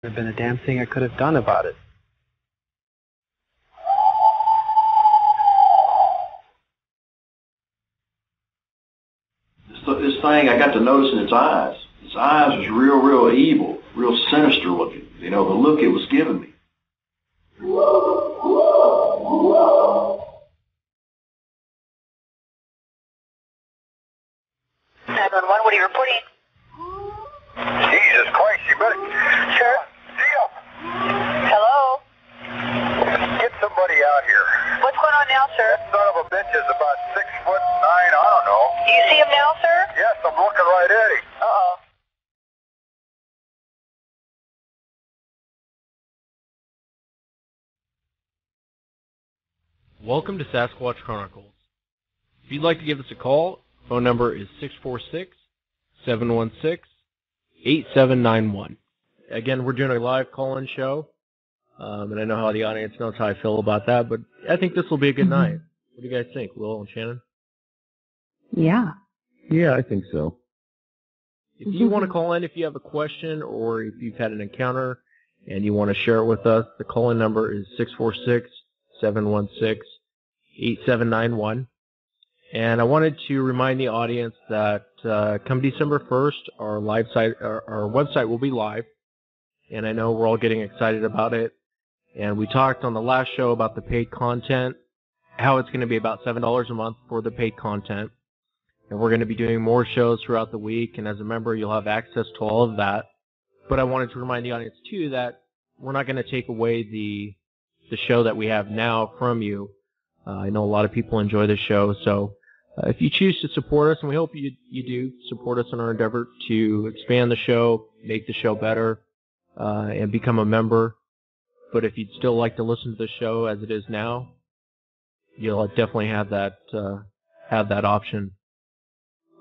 There been a damn thing I could have done about it. This thing, I got to noticing its eyes. Its eyes was real evil, real sinister looking. You know, the look it was giving me. 911, what are you reporting? Jesus Christ, you better... Sure. Deal. Hello? Get somebody out here. What's going on now, sir? That son of a bitch is about 6'9", I don't know. Do you see him now, sir? Yes, I'm looking right at him. Uh-oh. Welcome to Sasquatch Chronicles. If you'd like to give us a call, phone number is 646-716-8791. Again, we're doing a live call-in show, and I know how the audience knows how I feel about that, but I think this will be a good night. What do you guys think, Will and Shannon? Yeah. Yeah, I think so. If you want to call in, if you have a question, or if you've had an encounter and you want to share it with us, the call-in number is 646-716-8791. And I wanted to remind the audience that come December 1st, our website will be live. And I know we're all getting excited about it. And we talked on the last show about the paid content, how it's going to be about $7 a month for the paid content. And we're going to be doing more shows throughout the week. And as a member, you'll have access to all of that. But I wanted to remind the audience, too, that we're not going to take away the show that we have now from you. I know a lot of people enjoy the show, so if you choose to support us, and we hope you do support us in our endeavor to expand the show, make the show better, and become a member. But if you'd still like to listen to the show as it is now, you'll definitely have that option.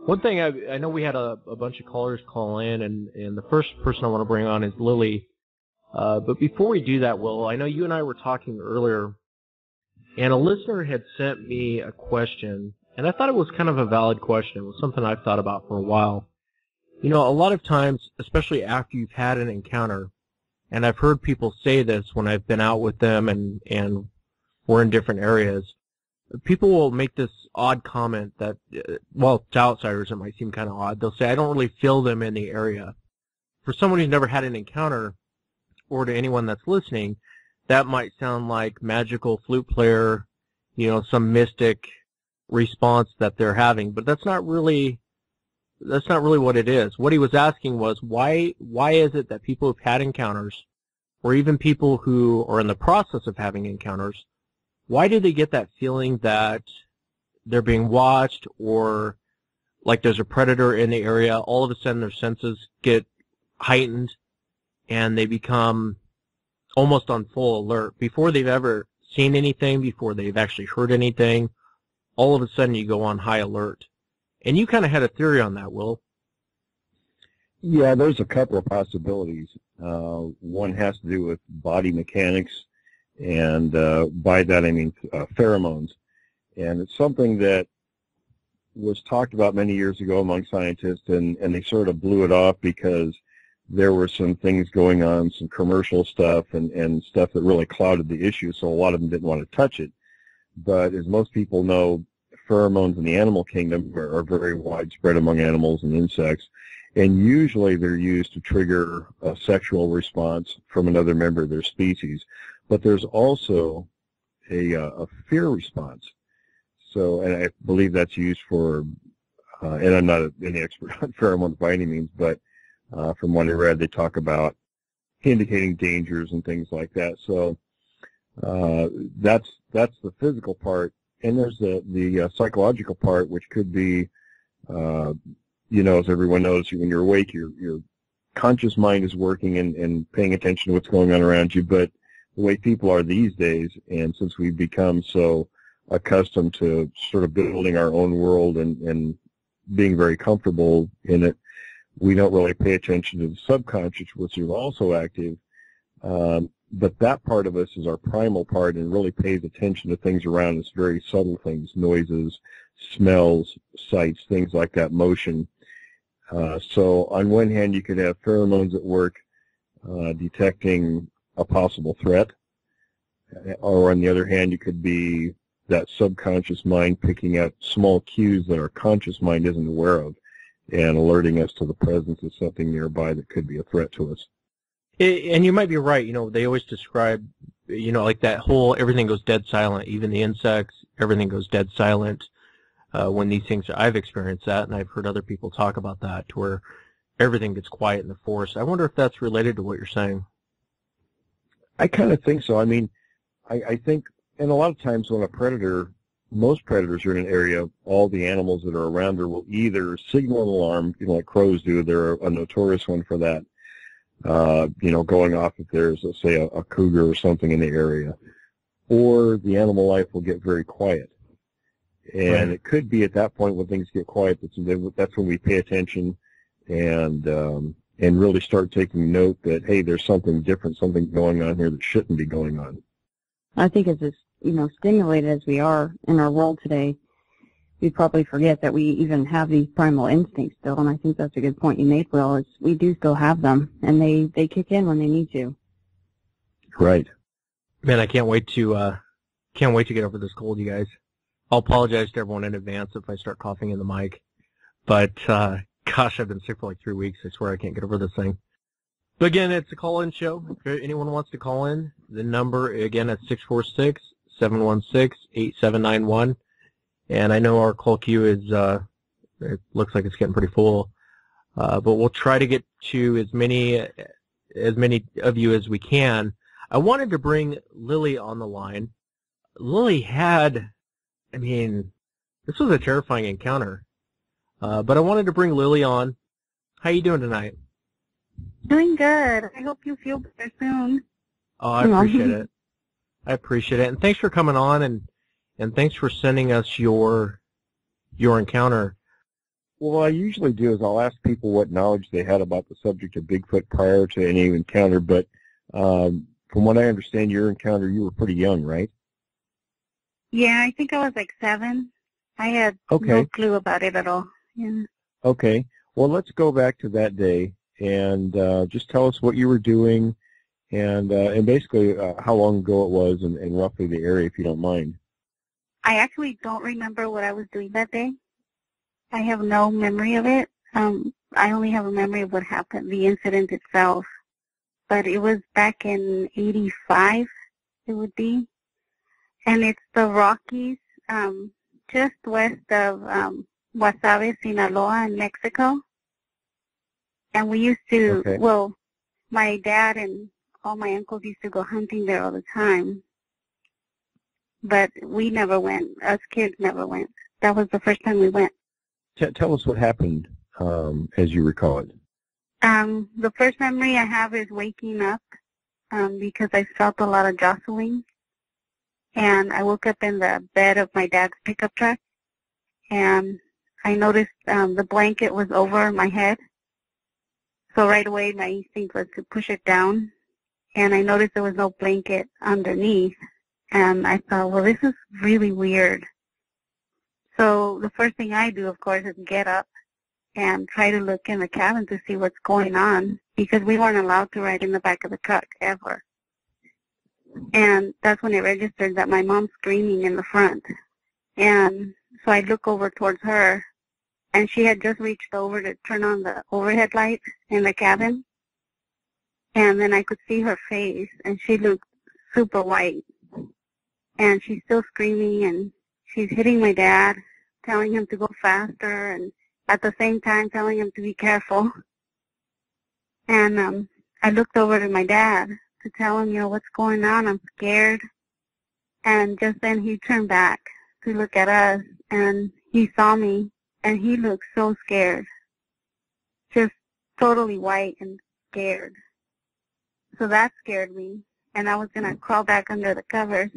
One thing, I know we had a bunch of callers call in, and the first person I want to bring on is Lily. But before we do that, Will, I know you and I were talking earlier, and a listener had sent me a question, and I thought it was kind of a valid question. It was something I've thought about for a while. You know, a lot of times, especially after you've had an encounter, and I've heard people say this when I've been out with them and we're in different areas, people will make this odd comment that, well, to outsiders it might seem kind of odd. They'll say, I don't really feel them in the area. For someone who's never had an encounter, or to anyone that's listening, that might sound like magical flute player, you know, some mystic response that they're having, but that's not really what it is. What he was asking was, why is it that people who've had encounters, or even people who are in the process of having encounters, why do they get that feeling that they're being watched, or like there's a predator in the area? All of a sudden their senses get heightened, and they become almost on full alert. Before they've ever seen anything, before they've actually heard anything, all of a sudden you go on high alert. And you kind of had a theory on that, Will. Yeah, there's a couple of possibilities. One has to do with body mechanics, and by that I mean pheromones. And it's something that was talked about many years ago among scientists, and they sort of blew it off because there were some things going on, some commercial stuff and stuff that really clouded the issue, so a lot of them didn't want to touch it. But as most people know, pheromones in the animal kingdom are very widespread among animals and insects, and usually they're used to trigger a sexual response from another member of their species. But there's also a fear response. So, and I believe that's used for, and I'm not any expert on pheromones by any means, but from what I read, they talk about indicating dangers and things like that. So that's the physical part, and there's the psychological part, which could be, you know, as everyone knows, when you're awake, your conscious mind is working and paying attention to what's going on around you. But the way people are these days, and since we've become so accustomed to sort of building our own world and being very comfortable in it, we don't really pay attention to the subconscious, which is also active. But that part of us is our primal part and really pays attention to things around us, very subtle things, noises, smells, sights, things like that, motion. So on one hand, you could have pheromones at work detecting a possible threat. Or on the other hand, you could be that subconscious mind picking out small cues that our conscious mind isn't aware of and alerting us to the presence of something nearby that could be a threat to us. And you might be right. They always describe, like that whole everything goes dead silent, even the insects, everything goes dead silent when these things. I've experienced that, and I've heard other people talk about that, to where everything gets quiet in the forest. I wonder if that's related to what you're saying. I kind of think so. I mean, I think, and a lot of times when most predators are in an area, all the animals that are around her will either signal an alarm, like crows do. They're a notorious one for that. Going off if there's, let's say, a cougar or something in the area, or the animal life will get very quiet. And It could be at that point when things get quiet, that's when we pay attention and really start taking note that, hey, there's something different, something going on here that shouldn't be going on. I think as stimulated as we are in our world today, we probably forget that we even have these primal instincts still, and I think that's a good point you made, Will, is we do still have them, and they kick in when they need to. Right. Man, I can't wait to get over this cold, you guys. I'll apologize to everyone in advance if I start coughing in the mic, but gosh, I've been sick for like 3 weeks. I swear I can't get over this thing. But again, it's a call-in show. If anyone wants to call in, the number again is 646-716-8791. And I know our call queue is, it looks like it's getting pretty full, but we'll try to get to as many of you as we can. I wanted to bring Lily on the line. Lily had, this was a terrifying encounter, but I wanted to bring Lily on. How you doing tonight? Doing good. I hope you feel better soon. Oh, I appreciate it. I appreciate it, and thanks for coming on, and thanks for sending us your encounter. Well, what I usually do is I'll ask people what knowledge they had about the subject of Bigfoot prior to any encounter, but from what I understand, your encounter, you were pretty young, right? Yeah, I think I was like 7. I had no clue about it at all. Yeah. Okay. Well, let's go back to that day and just tell us what you were doing and basically how long ago it was and roughly the area, if you don't mind. I actually don't remember what I was doing that day. I have no memory of it. I only have a memory of what happened, the incident itself. But it was back in 85, it would be. And it's the Rockies, just west of Guasave, Sinaloa, in Mexico. And we used to, well, my dad and all my uncles used to go hunting there all the time. But we never went. Us kids never went. That was the first time we went. Tell us what happened as you recall it. The first memory I have is waking up because I felt a lot of jostling. And I woke up in the bed of my dad's pickup truck. And I noticed the blanket was over my head. So right away my instinct was to push it down. And I noticed there was no blanket underneath. And I thought, well, this is really weird. So the first thing I do, of course, is get up and try to look in the cabin to see what's going on, because we weren't allowed to ride in the back of the truck ever. And that's when it registered that my mom's screaming in the front. And so I look over towards her, and she had just reached over to turn on the overhead light in the cabin. And then I could see her face, and she looked super white. And she's still screaming, and she's hitting my dad, telling him to go faster, and at the same time telling him to be careful. And I looked over to my dad to tell him, what's going on, I'm scared. And just then he turned back to look at us, and he saw me, and he looked so scared, just totally white and scared. So that scared me, and I was going to crawl back under the covers.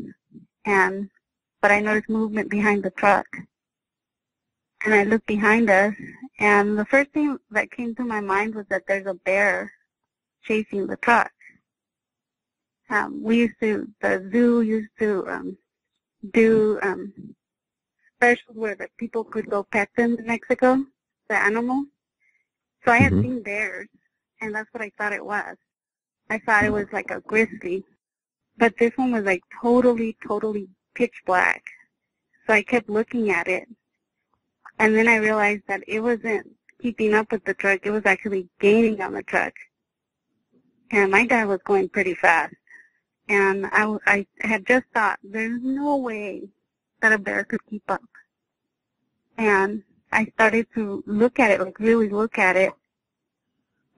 But I noticed movement behind the truck. And I looked behind us, and the first thing that came to my mind was that there's a bear chasing the truck. The zoo used to do specials where the people could go pet them in Mexico, the animal. So I had seen bears, and that's what I thought it was. I thought it was like a grizzly. But this one was like totally pitch black. So I kept looking at it. And then I realized that it wasn't keeping up with the truck. It was actually gaining on the truck. And my dad was going pretty fast. And I had just thought, there's no way that a bear could keep up. And I started to look at it, like really look at it.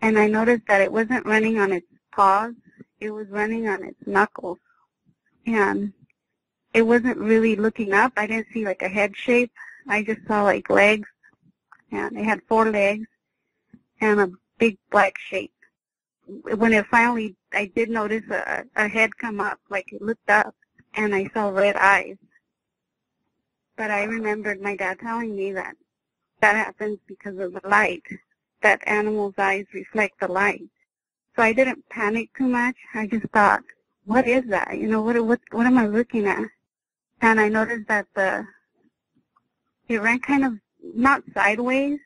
And I noticed that it wasn't running on its paws. It was running on its knuckles. And it wasn't really looking up. I didn't see like a head shape. I just saw like legs. And it had 4 legs and a big black shape. When it finally, I did notice a head come up, like it looked up, and I saw red eyes. But I remembered my dad telling me that that happens because of the light, that animals' eyes reflect the light. So I didn't panic too much. I just thought, what is that? You know, what am I looking at? And I noticed that it ran kind of, not sideways,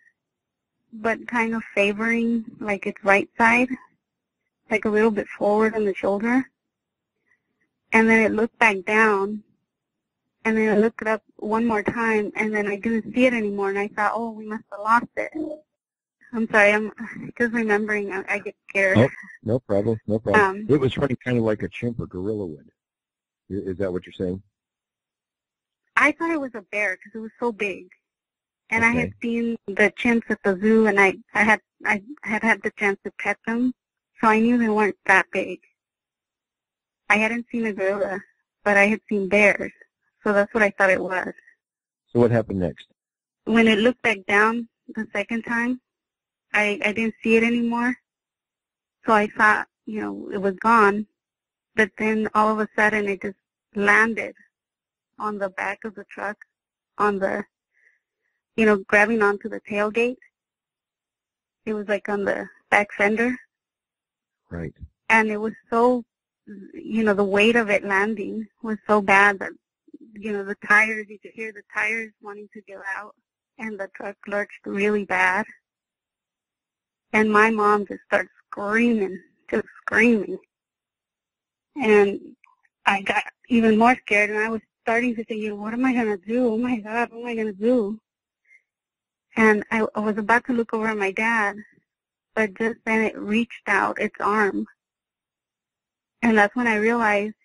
but kind of favoring like its right side, like a little bit forward on the shoulder. And then it looked back down, and then I looked it up one more time, and then I didn't see it anymore, and I thought, oh, we must have lost it. I'm sorry, I'm just remembering, I get scared. Oh, no problem, no problem. It was running kind of like a chimp or gorilla would. Is that what you're saying? I thought it was a bear because it was so big. And Okay. I had seen the chimps at the zoo, and I had the chance to pet them, so I knew they weren't that big. I hadn't seen a gorilla, but I had seen bears, so that's what I thought it was. So what happened next? When it looked back down the second time, I didn't see it anymore, so I thought, you know, it was gone, but then all of a sudden it just landed on the back of the truck, on the, you know, grabbing onto the tailgate. It was like on the back fender. Right. And it was so, you know, the weight of it landing was so bad that, you know, the tires, you could hear the tires wanting to get out, and the truck lurched really bad. And my mom just started screaming, just screaming. And I got even more scared, and I was starting to think, you know, what am I going to do? Oh, my God, what am I going to do? And I was about to look over at my dad, but just then it reached out its arm. And that's when I realized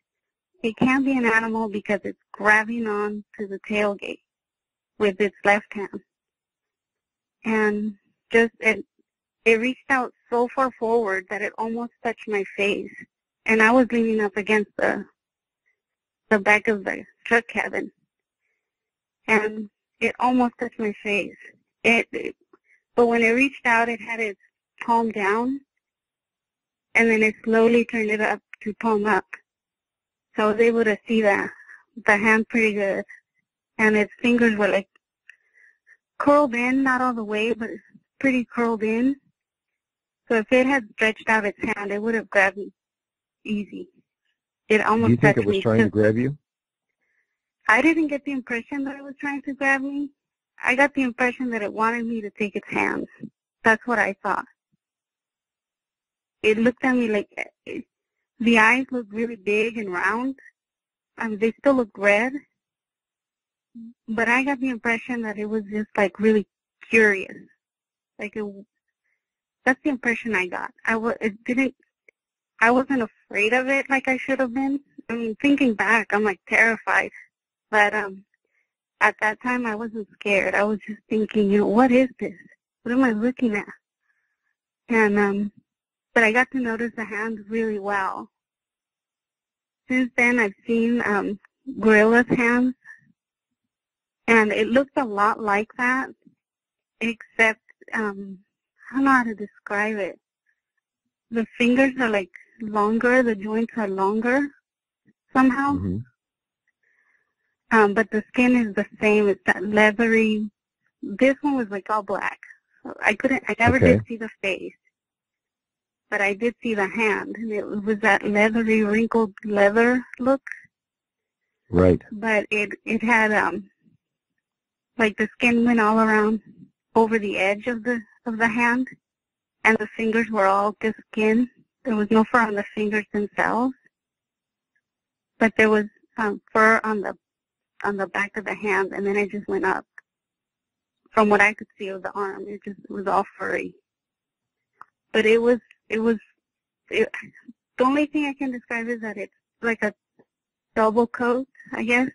it can't be an animal because it's grabbing on to the tailgate with its left hand. And just it reached out so far forward that it almost touched my face. And I was leaning up against the back of the truck cabin. And it almost touched my face. But when it reached out, it had its palm down, and then it slowly turned it up to palm up. So I was able to see the hand pretty good, and its fingers were like curled in, not all the way, but pretty curled in. So if it had stretched out its hand, it would have grabbed me easy. It almost Do you think touched it was me. trying to grab you? I didn't get the impression that it was trying to grab me. I got the impression that it wanted me to take its hands. That's what I thought. It looked at me like, the eyes looked really big and round. They still looked red. But I got the impression that it was just like really curious. Like that's the impression I got. I wasn't afraid of it like I should have been. I mean, thinking back, I'm like terrified. But at that time, I wasn't scared. I was just thinking, you know, what is this? What am I looking at? And but I got to notice the hand really well. Since then, I've seen gorilla's hands, and it looks a lot like that, except I don't know how to describe it. The fingers are like longer, the joints are longer somehow. Mm-hmm. But the skin is the same. It's that leathery. This one was like all black. So I never did see the face, but I did see the hand, and it was that leathery, wrinkled leather look. Right. But it had like the skin went all around over the edge of the hand, and the fingers were all just skin, there was no fur on the fingers themselves, but there was fur on the back of the hand, and then it just went up. From what I could see of the arm, it was all furry. But the only thing I can describe is that it's like a double coat, I guess.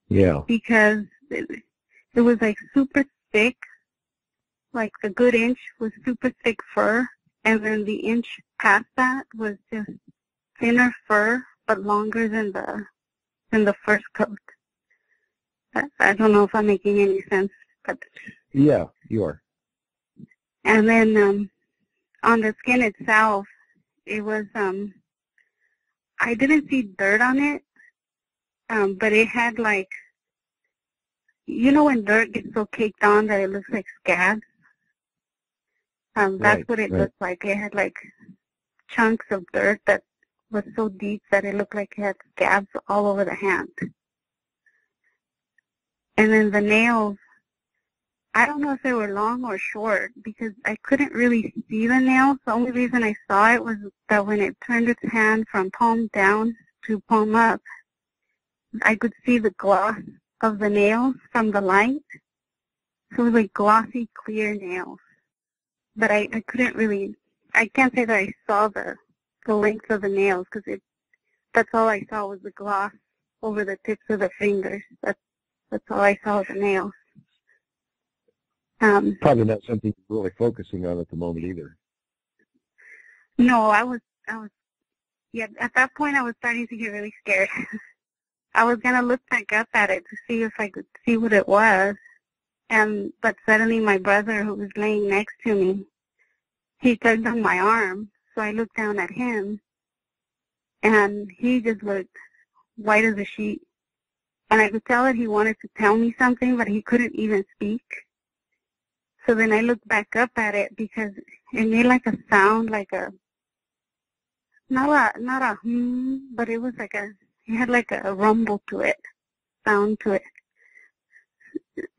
Yeah. Because it was like super thick, like a good inch was super thick fur, and then the inch past that was just thinner fur, but longer than the first coat. I don't know if I'm making any sense, but Yeah, you are. And then on the skin itself, it was I didn't see dirt on it, but it had like, you know when dirt gets so caked on that it looks like scabs? That's what it looked like. It had like chunks of dirt that was so deep that it looked like it had scabs all over the hand. And then the nails, I don't know if they were long or short because I couldn't really see the nails. The only reason I saw it was that when it turned its hand from palm down to palm up, I could see the gloss of the nails from the light. So it was like glossy, clear nails. But I couldn't really, I can't say that I saw the length of the nails because that's all I saw was the gloss over the tips of the fingers. That's all I saw of the nails. Probably not something you're really focusing on at the moment either. No, I was, yeah, at that point I was starting to get really scared. I was going to look back up at it to see if I could see what it was. But suddenly my brother, who was laying next to me, he tugged on my arm, so I looked down at him, and he just looked white as a sheet. And I could tell that he wanted to tell me something, but he couldn't even speak. So then I looked back up at it because it made like a sound, like not a but it was like it had like a rumble to it, sound to it.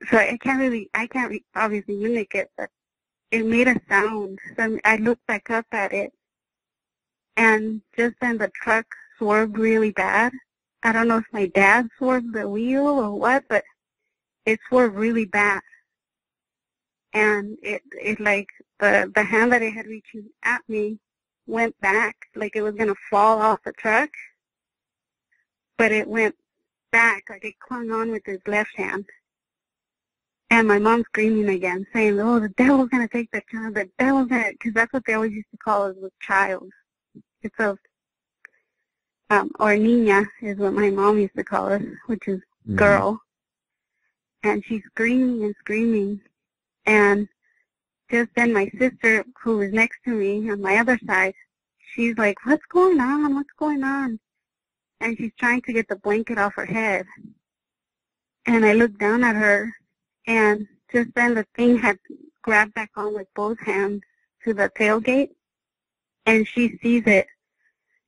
So I can't obviously mimic it, but it made a sound. So I looked back up at it, and just then the truck swerved really bad. I don't know if my dad swerved the wheel or what, but it swerved really bad. And it like the hand that it had reaching at me went back like it was going to fall off the truck, but it went back like it clung on with his left hand. And my mom screaming again, saying, "Oh, the devil's going to take that child, the devil's going to," because that's what they always used to call us, was child. It's or niña is what my mom used to call us, which is girl. And she's screaming and screaming. And just then my sister, who was next to me on my other side, she's like, "What's going on? What's going on?" And she's trying to get the blanket off her head. And I looked down at her, and just then the thing had grabbed back on with both hands to the tailgate, and she sees it.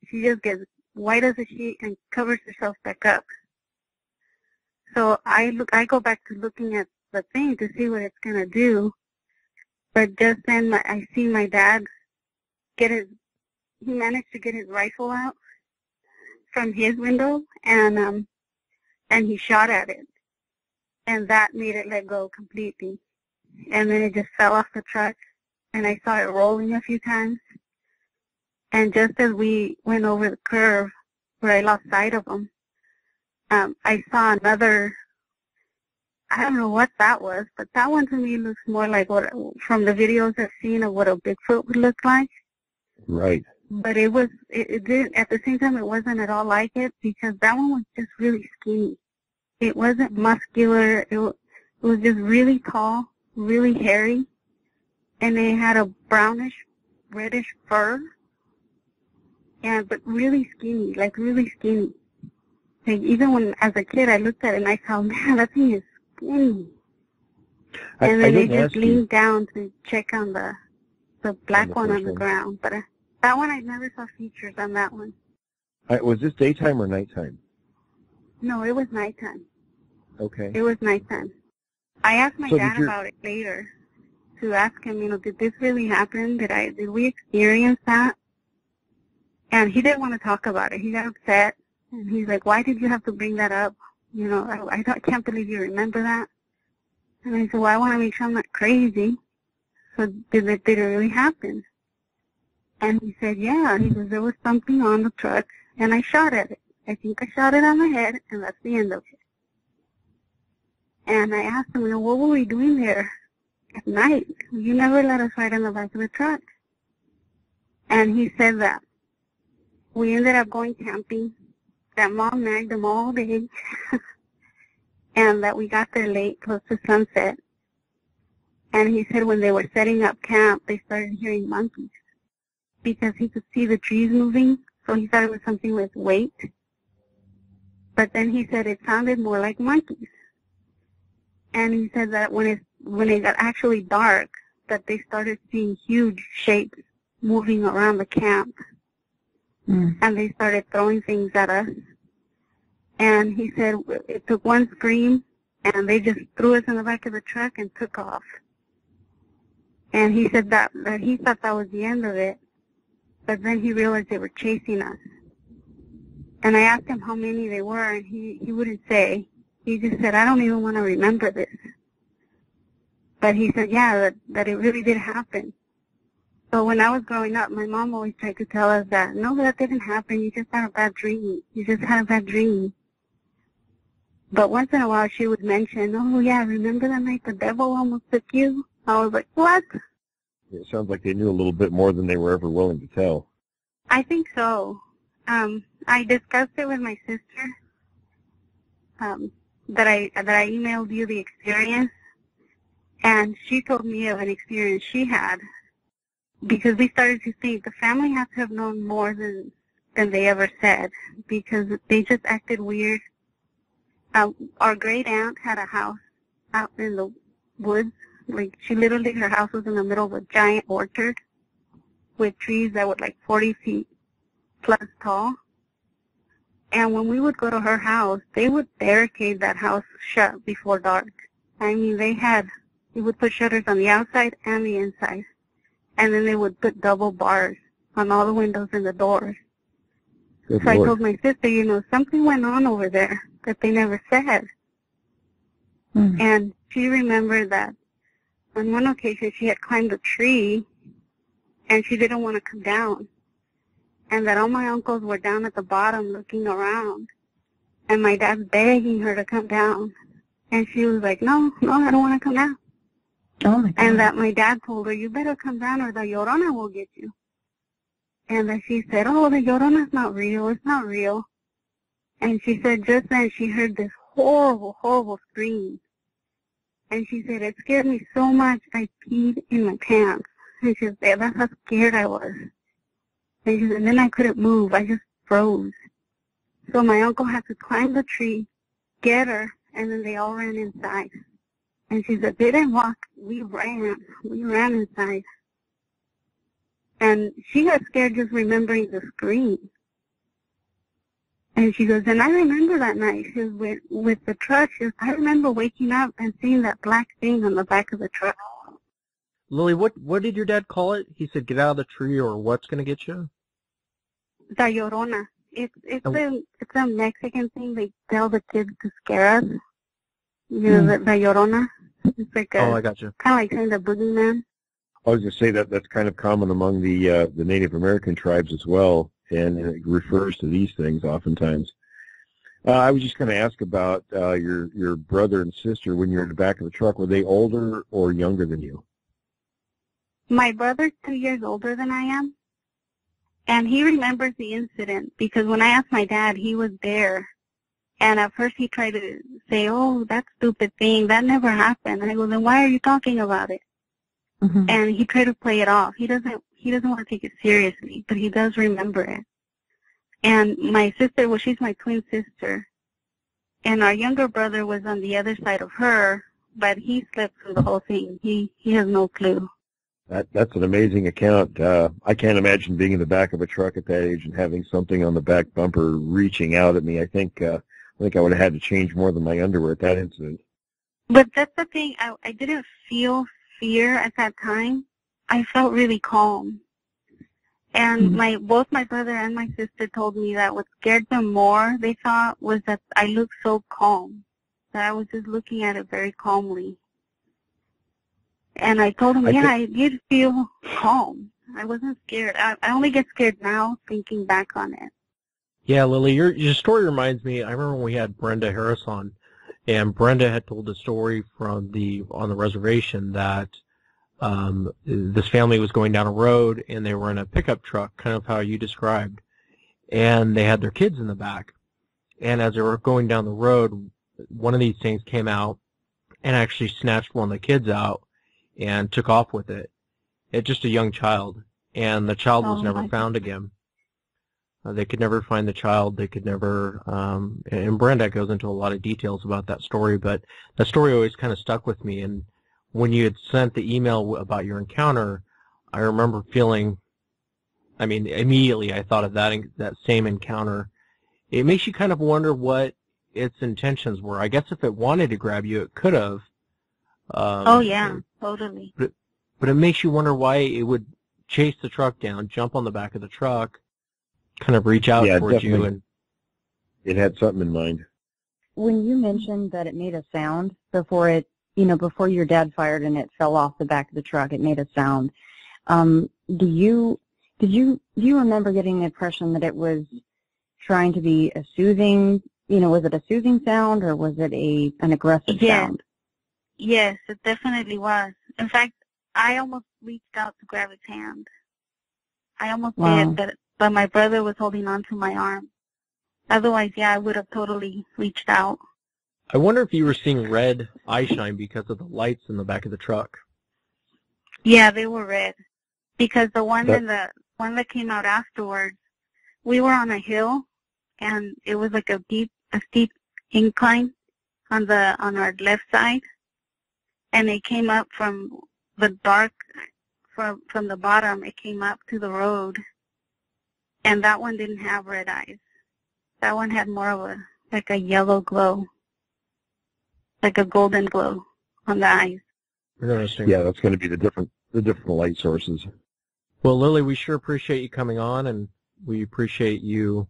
She just gets white as a sheet and covers herself back up. So I go back to looking at the thing to see what it's going to do. But just then I see my dad he managed to get his rifle out from his window, and he shot at it. And that made it let go completely. And then it just fell off the truck, and I saw it rolling a few times. And just as we went over the curve where I lost sight of him, I saw another, I don't know what that was, but that one to me looks more like what, from the videos I've seen of what a Bigfoot would look like. Right. But it didn't, at the same time, it wasn't at all like it, because that one was just really skinny. It wasn't muscular. It was just really tall, really hairy, and it had a brownish, reddish fur, but really skinny, like really skinny. Like even when, as a kid, I looked at it and I thought, man, that thing is skinny. And then it just leaned down to check on the black one on the ground. But that one, I never saw features on that one. Was this daytime or nighttime? No, it was nighttime. Okay. It was nighttime. I asked my dad about it later to ask him, did this really happen? Did we experience that? And he didn't want to talk about it. He got upset. And he's like, why did you have to bring that up? You know, I can't believe you remember that. And I said, well, I want to make sure I'm not crazy. So did it really happen? And he said, yeah. He goes, there was something on the truck, and I shot at it. I think I shot it on the head, and that's the end of it. And I asked him, you know, what were we doing there at night? You never let us ride in the back of the truck. And he said that we ended up going camping, that Mom nagged him all day, and that we got there late, close to sunset. And he said when they were setting up camp, they started hearing monkeys because he could see the trees moving, so he thought it was something with weight. But then he said it sounded more like monkeys. And he said that when it got actually dark, that they started seeing huge shapes moving around the camp. And they started throwing things at us. And he said it took one scream, and they just threw us in the back of the truck and took off. And he said that he thought that was the end of it, but then he realized they were chasing us. And I asked him how many they were, and he wouldn't say. He just said, I don't even want to remember this. But he said, yeah, that it really did happen. So when I was growing up, my mom always tried to tell us that, no, that didn't happen. You just had a bad dream. You just had a bad dream. But once in a while, she would mention, oh, yeah, remember that night the devil almost took you? I was like, what? It sounds like they knew a little bit more than they were ever willing to tell. I think so. I discussed it with my sister, that I emailed you the experience, and she told me of an experience she had, because we started to think the family had to have known more than they ever said, because they just acted weird. Our great aunt had a house out in the woods. Like, she literally, her house was in the middle of a giant orchard with trees that were like 40 feet plus tall. And when we would go to her house, they would barricade that house shut before dark. I mean, they would put shutters on the outside and the inside. And then they would put double bars on all the windows and the doors. Good so Lord. I told my sister, you know, something went on over there that they never said. And she remembered that on one occasion she had climbed a tree and she didn't want to come down. And that all my uncles were down at the bottom looking around. And my dad's begging her to come down. And she was like, no, I don't want to come down. Oh, my God. And that my dad told her, you better come down or the Llorona will get you. And that she said, oh, the Llorona's not real. It's not real. And she said just then she heard this horrible, horrible scream. And she said, it scared me so much I peed in my pants. And she said, that's how scared I was. And she said, and then I couldn't move. I just froze. So my uncle had to climb the tree, get her, and then they all ran inside. And she said, they didn't walk. We ran. We ran inside. And she got scared just remembering the scream. And she goes, and I remember that night. She was with the truck. She goes, I remember waking up and seeing that black thing on the back of the truck. Lily, what did your dad call it? He said, get out of the tree or what's going to get you? The Llorona. It's a Mexican thing they tell the kids to scare us. You know, the Llorona. It's like I got you. Kind of like saying the boogeyman. I was going to say that's kind of common among the Native American tribes as well, and it refers to these things oftentimes. I was just going to ask about your brother and sister when you were in the back of the truck. Were they older or younger than you? My brother's 2 years older than I am, and he remembers the incident because when I asked my dad, he was there. And at first he tried to say, oh, that stupid thing, that never happened. And I go, then why are you talking about it? And he tried to play it off. He doesn't want to take it seriously, but he does remember it. And my sister, well, she's my twin sister. And our younger brother was on the other side of her, but he slept through the whole thing. He has no clue. That's an amazing account. I can't imagine being in the back of a truck at that age and having something on the back bumper reaching out at me. I think I would have had to change more than my underwear at that incident. But that's the thing. I didn't feel fear at that time. I felt really calm. And both my brother and my sister told me that what scared them more, they thought, was that I looked so calm, that I was just looking at it very calmly. And I told them, I did feel calm. I wasn't scared. I only get scared now thinking back on it. Yeah, Lily, your story reminds me, I remember when we had Brenda Harris on, and Brenda had told a story on the reservation that this family was going down a road and they were in a pickup truck, kind of how you described, and they had their kids in the back. And as they were going down the road, one of these things came out and actually snatched one of the kids out and took off with it. It's just a young child, and the child was never found again. They could never find the child. They could never, and Brenda goes into a lot of details about that story, but that story always kind of stuck with me. And when you had sent the email about your encounter, I remember feeling, immediately I thought of that same encounter. It makes you kind of wonder what its intentions were. I guess if it wanted to grab you, it could have. Totally. But it makes you wonder why it would chase the truck down, jump on the back of the truck, kind of reach out towards you. And it had something in mind. When you mentioned that it made a sound before before your dad fired and it fell off the back of the truck, it made a sound. Do you remember getting the impression that it was trying to be a soothing, was it a soothing sound or was it an aggressive sound? Yes, it definitely was. In fact, I almost reached out to grab his hand. I almost did, but my brother was holding on to my arm. Otherwise, I would have totally reached out. I wonder if you were seeing red eye shine because of the lights in the back of the truck. Yeah, they were red. Because the one that came out afterwards, we were on a hill, and it was like a steep incline on our left side, and it came up from the dark, from the bottom. It came up to the road, and that one didn't have red eyes. That one had more of a yellow glow, like a golden glow on the eyes. Interesting. Yeah, that's going to be the different light sources. Well, Lily, we sure appreciate you coming on, and we appreciate you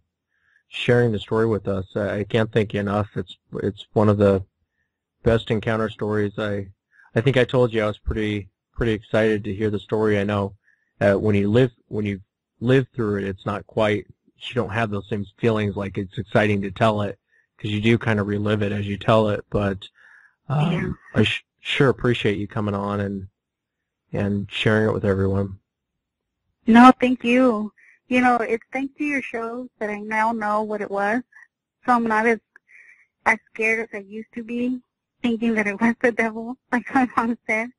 sharing the story with us. I can't thank you enough. It's one of the best encounter stories. I think I told you I was pretty excited to hear the story. I know when you live through it, it's not quite. You don't have those same feelings like it's exciting to tell it because you do kind of relive it as you tell it. But I sure appreciate you coming on and sharing it with everyone. No, thank you. It's thanks to your shows that I now know what it was. So I'm not as scared as I used to be, thinking that it was the devil, like my mom said.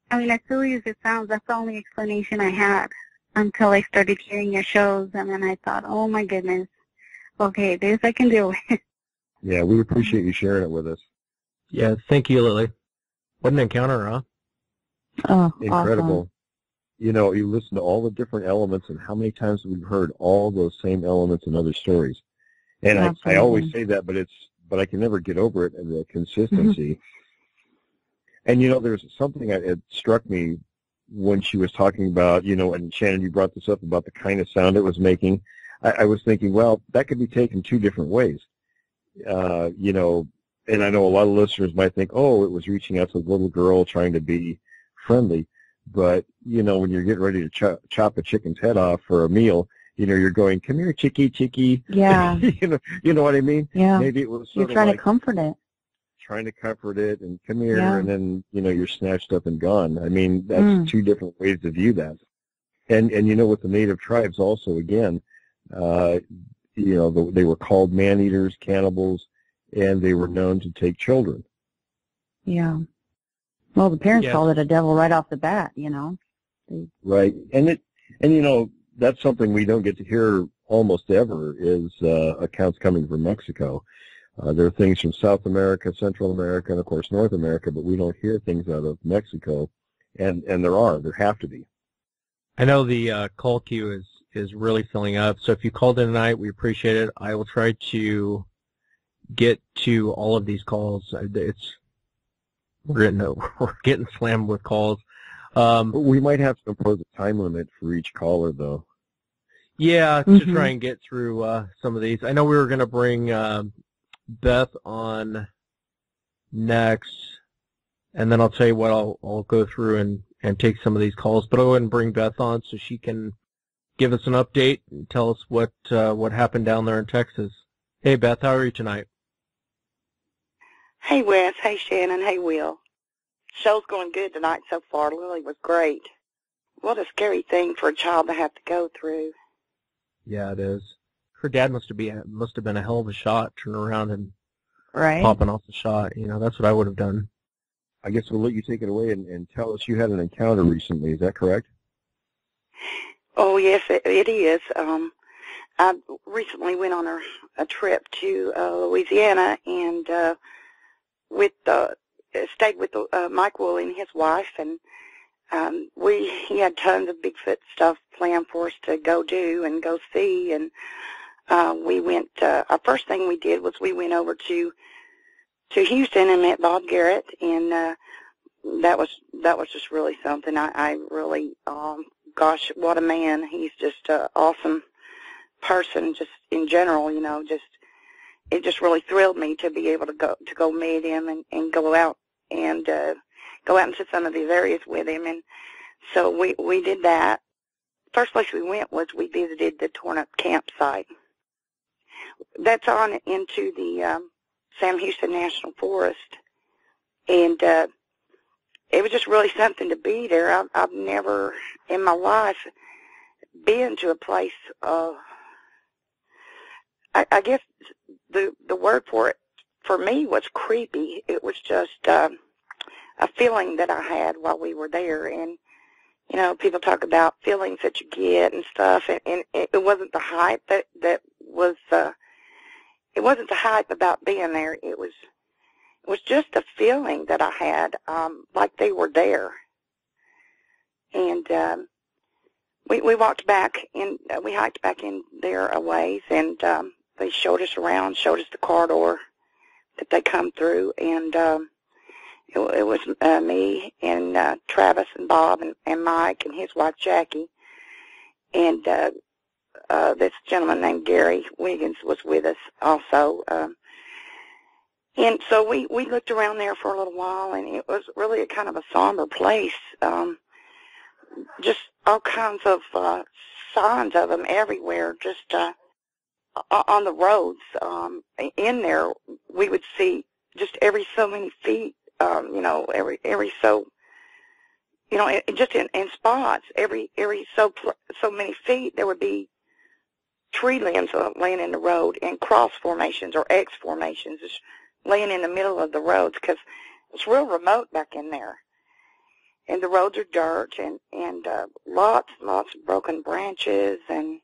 As silly as it sounds, that's the only explanation I had until I started hearing your shows, and then I thought, oh my goodness, okay, this I can deal with. Yeah, we appreciate you sharing it with us. Yeah, thank you, Lily. What an encounter, huh? Oh, incredible. Awesome. You listen to all the different elements and how many times we've heard all those same elements in other stories. And I always say that, but I can never get over it, and the consistency. And, there's something that struck me when she was talking about, and Shannon, you brought this up about the kind of sound it was making. I was thinking, well, that could be taken two different ways. And I know a lot of listeners might think, oh, it was reaching out to the little girl trying to be friendly. But, when you're getting ready to chop a chicken's head off for a meal, you're going, come here, chickie. Yeah. you know what I mean? Yeah. Maybe it was you're sort trying of like to comfort it. Trying to comfort it and come here, Yeah. and then, you're snatched up and gone. That's two different ways to view that. And with the native tribes also, again, they were called man-eaters, cannibals, and they were known to take children. Yeah. Well, the parents called it a devil right off the bat, Right. And that's something we don't get to hear almost ever is accounts coming from Mexico. There are things from South America, Central America, and, of course, North America, but we don't hear things out of Mexico, and there have to be. I know the call queue is really filling up, so if you called in tonight, we appreciate it. I will try to get to all of these calls. We're getting slammed with calls. We might have to impose a time limit for each caller, though. Yeah, to try and get through some of these. I know we were going to bring Beth on next, and then I'll tell you what, I'll go through and take some of these calls. But I'll go ahead and bring Beth on so she can give us an update and tell us what happened down there in Texas. Hey, Beth, how are you tonight? Hey, Wes. Hey, Shannon. Hey, Will. Show's going good tonight so far. Lily was great. What a scary thing for a child to have to go through. Yeah, it is. Her dad must have been a hell of a shot, turning around and Right. popping off the shot. That's what I would have done. I guess we'll let you take it away and tell us you had an encounter recently. Is that correct? Oh, yes, it is. I recently went on a trip to Louisiana and stayed with Mike Woolley and his wife, and he had tons of Bigfoot stuff planned for us to go do and go see, and we went. Our first thing we did was we went over to Houston and met Bob Garrett, and that was just really something. I really, gosh, what a man! He's just an awesome person, just in general. It just really thrilled me to be able to go meet him and go out into some of these areas with him. And so we did that. First place we went was we visited the torn up campsite. That's on into the Sam Houston National Forest, and it was just really something to be there. I've never in my life been to a place. I guess the word for it for me was creepy. It was just a feeling that I had while we were there, and people talk about feelings that you get and stuff, and it wasn't the hype that was. It wasn't the hype about being there. It was just a feeling that I had, like they were there. And we walked back in. We hiked back in there a ways, and they showed us around, showed us the corridor that they come through, and it was me and Travis and Bob and Mike and his wife Jackie, and this gentleman named Gary Wiggins was with us also. And so we looked around there for a little while, and it was really a kind of a somber place. Just all kinds of signs of them everywhere, just on the roads. In there, we would see just every so many feet, every so, just in spots, every so many feet, there would be tree limbs laying in the road, and cross formations or X formations just laying in the middle of the roads, because it's real remote back in there. And the roads are dirt, and lots of broken branches, and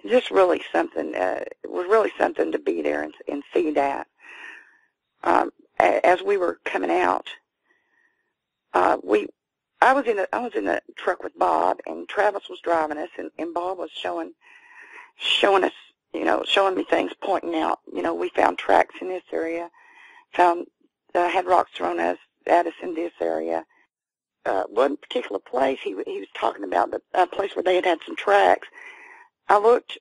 just really something. It was really something to be there and see that. As we were coming out, I was in the truck with Bob, and Travis was driving us, and Bob was showing us, showing me things, pointing out, we found tracks in this area, had rocks thrown at us in this area. One particular place, he was talking about the place where they had some tracks. I looked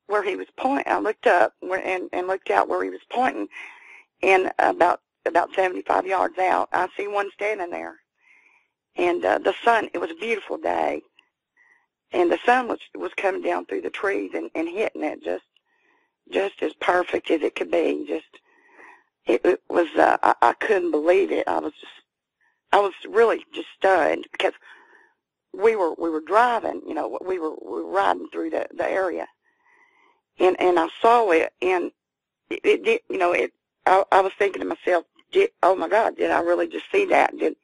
where he was pointing. I looked up and looked out where he was pointing, and about 75 yards out, I see one standing there. And the sun, it was a beautiful day, and the sun was coming down through the trees and hitting it just as perfect as it could be. It was I couldn't believe it. I was really just stunned, because we were driving, we were riding through the area, and I saw it, and I was thinking to myself, oh my God, did I really just see that? Did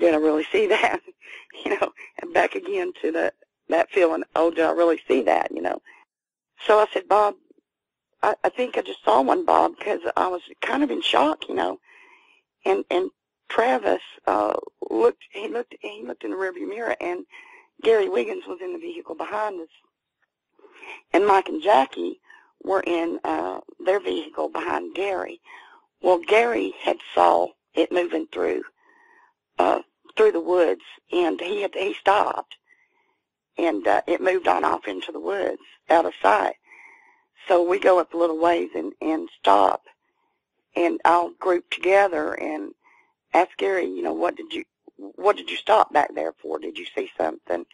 I really see that? And back again to that feeling, oh, did I really see that? So I said, Bob, I think I just saw one, Bob, because I was kind of in shock, and Travis looked in the rearview mirror, and Gary Wiggins was in the vehicle behind us, and Mike and Jackie were in their vehicle behind Gary. Well, Gary had saw it moving through the woods, and he stopped, and it moved on off into the woods out of sight. So we go up a little ways and stop, and I'll group together and ask Gary, what did you stop back there for? Did you see something?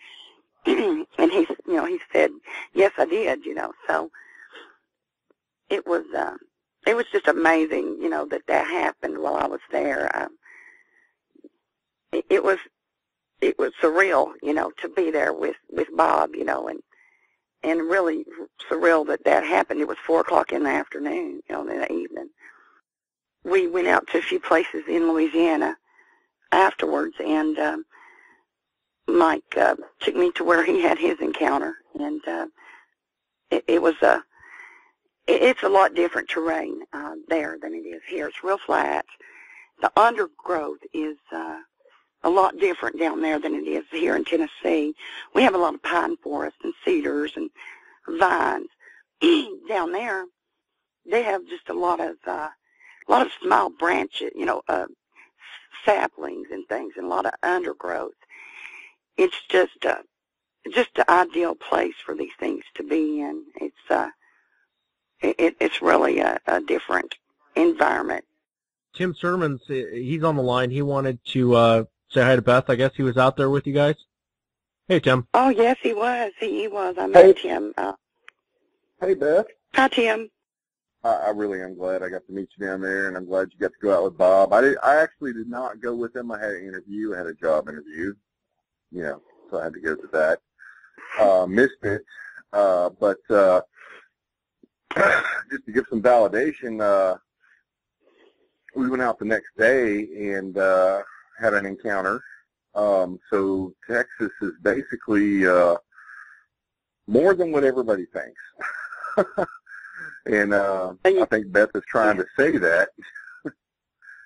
And he said, yes, I did, So it was just amazing, that happened while I was there. It was surreal, to be there with Bob, and really surreal that happened. It was 4:00 in the afternoon, in the evening. We went out to a few places in Louisiana afterwards, and Mike took me to where he had his encounter, and it's a lot different terrain there than it is here. It's real flat. The undergrowth is a lot different down there than it is here in Tennessee. We have a lot of pine forest and cedars and vines. Down there, they have just a lot of small branches, saplings and things, and a lot of undergrowth. It's just the ideal place for these things to be in. It's really a different environment. Tim Sermons, he's on the line. He wanted to say hi to Beth. I guess he was out there with you guys. Hey, Tim. Oh, yes, he was. He was. I met him. Hey, Beth. Hi, Tim. I really am glad I got to meet you down there, and I'm glad you got to go out with Bob. I actually did not go with him. I had an interview. I had a job interview, so I had to go to that. Missed it, but just to give some validation, we went out the next day and had an encounter. So Texas is basically more than what everybody thinks. And I think Beth is trying to say that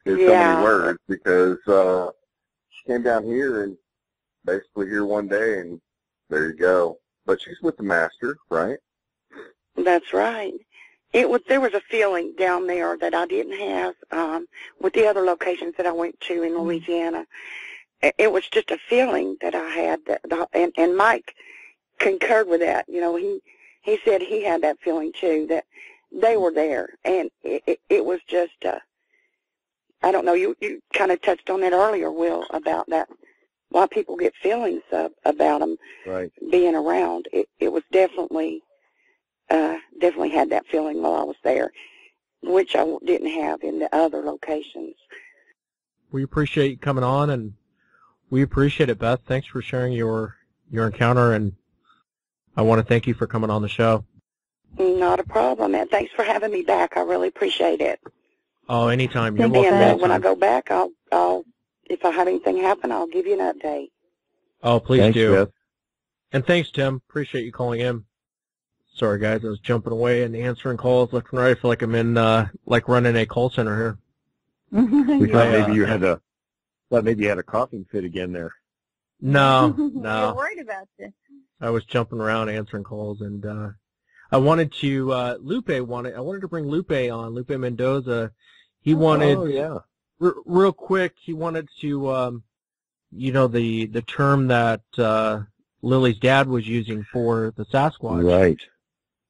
in so many words, because she came down here and basically here one day, and there you go. But she's with the master, right? That's right. There was a feeling down there that I didn't have with the other locations that I went to in Louisiana. It was just a feeling that I had, and Mike concurred with that. He said he had that feeling too, that they were there, and it was just, I don't know, you kind of touched on that earlier, Will, about that, why people get feelings about them being around. It was definitely had that feeling while I was there, which I didn't have in the other locations. We appreciate you coming on, and we appreciate it, Beth. Thanks for sharing your encounter, and I want to thank you for coming on the show. Not a problem, man. Thanks for having me back. I really appreciate it. Oh, anytime. You're welcome. And when I go back, I'll if I have anything happen, I'll give you an update. Oh, please do. Beth. And thanks, Tim. Appreciate you calling in. Sorry, guys. I was jumping away and answering calls left and right. I feel like I'm in, running a call center here. We thought maybe you had a coughing fit again there. No. You're worried about this. I was jumping around answering calls, and I wanted to I wanted to bring Lupe on, Lupe Mendoza. He wanted real quick, he wanted to the term that Lily's dad was using for the Sasquatch. Right.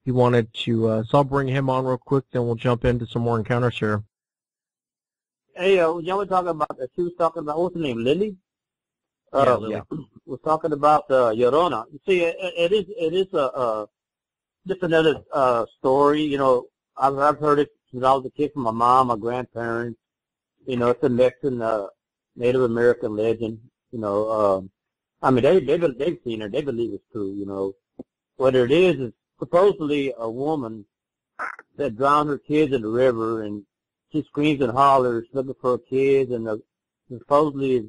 He wanted to so I'll bring him on real quick, then we'll jump into some more encounters here. Hey, y'all were talking about she was talking about, what's her name, Lily? Lily. We're talking about Llorona. You see, it is just another story. I've heard it since I was a kid from my mom, my grandparents. It's a Mexican Native American legend. I mean, they've seen her. They believe it's true. What it is supposedly a woman that drowned her kids in the river, and she screams and hollers looking for her kids, and supposedly,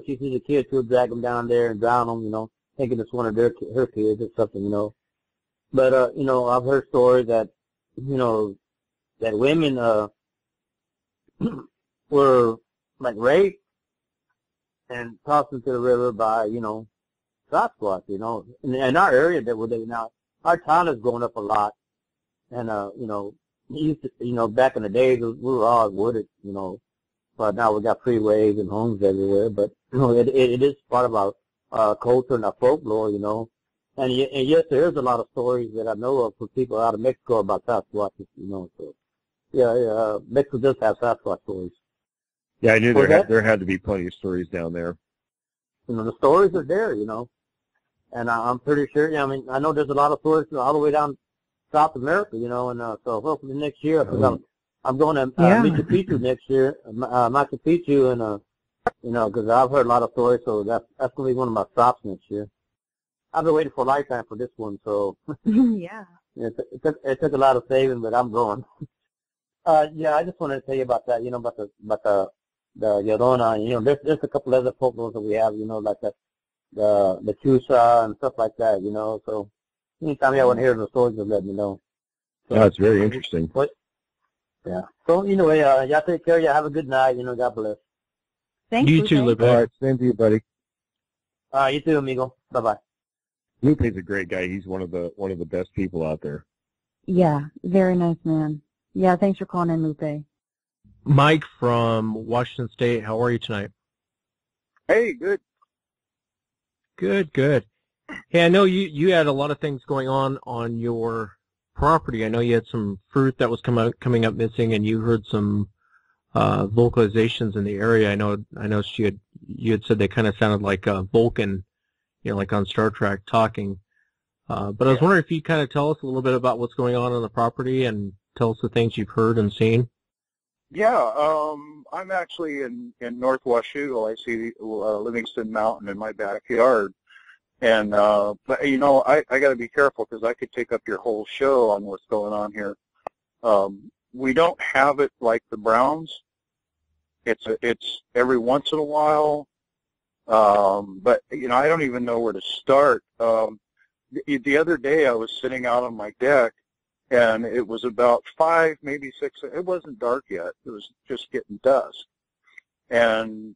she sees the kids, she'll drag them down there and drown them, thinking it's one of her kids or something, But, I've heard stories that, that women were, like, raped and tossed into the river by, Sasquatch, In our area that we're living now, our town has grown up a lot. And, used to, back in the days, we were all wooded, but now we got freeways and homes everywhere. But, it is part of culture and our folklore, you know. And yes, there is a lot of stories that I know of from people out of Mexico about Sasquatches, you know. So, yeah, Mexico does have Sasquatch stories. Yeah, I knew there had to be plenty of stories down there. You know, the stories are there, you know. And I'm pretty sure, I mean, I know there's a lot of stories all the way down South America, you know, and so hopefully next year, because I'm going to Machu Picchu next year, Machu Picchu, and, you know, because I've heard a lot of stories, so that's going to be one of my stops next year. I've been waiting for a lifetime for this one, so. Yeah. It took a lot of saving, but I'm going. Yeah, I just wanted to tell you about that, you know, about the Llorona, you know, there's a couple other folklore that we have, you know, like the Chusa and stuff like that, you know, so anytime you want to hear the stories, just let me know. So, yeah, it's very interesting. But, yeah. So, anyway, y'all take care. Y'all have a good night. You know, God bless. Thank you. You too, Lupe. All right, same to you, buddy. You too, amigo. Bye-bye. Lupe's a great guy. He's one of the best people out there. Yeah, very nice man. Yeah, thanks for calling in, Lupe. Mike from Washington State, how are you tonight? Hey, good. Good. Hey, I know you had a lot of things going on your property. I know you had some fruit that was coming up missing, and you heard some vocalizations in the area. I know you had said they kind of sounded like Vulcan, you know, like on Star Trek talking. But I was wondering if you kind of tell us a little bit about what's going on the property and tell us the things you've heard and seen. Yeah, I'm actually in North Washoe. I see Livingston Mountain in my backyard. And, but, you know, I got to be careful because I could take up your whole show on what's going on here. We don't have it like the Browns. It's every once in a while. But, you know, I don't even know where to start. The other day I was sitting out on my deck, and it was about 5, maybe 6. It wasn't dark yet. It was just getting dusk. And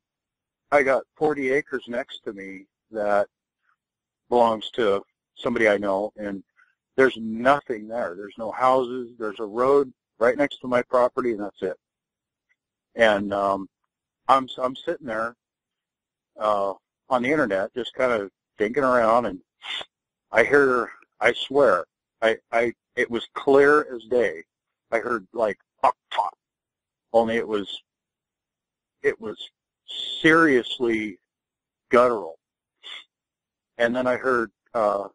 I got 40 acres next to me that belongs to somebody I know, and there's nothing there. There's no houses. There's a road right next to my property, and that's it. And I'm sitting there on the internet, just kind of thinking around, and I swear, it was clear as day. I heard like pop, pop, only it was seriously guttural. And then I heard a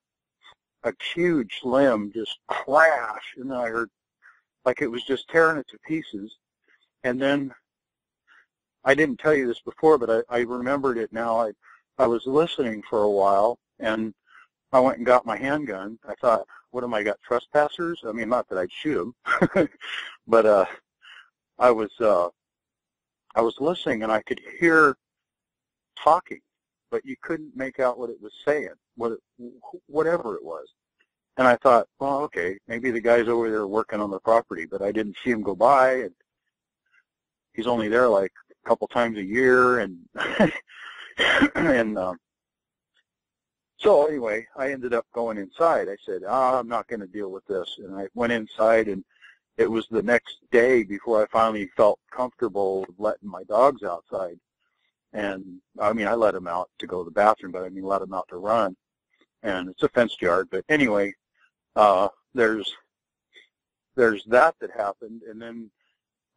huge limb just crash, and then I heard like it was just tearing it to pieces. And then I didn't tell you this before, but I remembered it now. I was listening for a while, and I went and got my handgun. I thought, what am I, got trespassers? I mean, not that I'd shoot them, but I was listening, and I could hear talking, but you couldn't make out what it was saying, whatever it was. And I thought, well, okay, maybe the guy's over there working on the property, but I didn't see him go by, and he's only there like a couple times a year, and and so anyway, I ended up going inside. I said, I'm not going to deal with this, and I went inside, and it was the next day before I finally felt comfortable letting my dogs outside. And, I mean, I let them out to go to the bathroom, but I mean let them out to run. And it's a fenced yard. But anyway, there's that happened. And then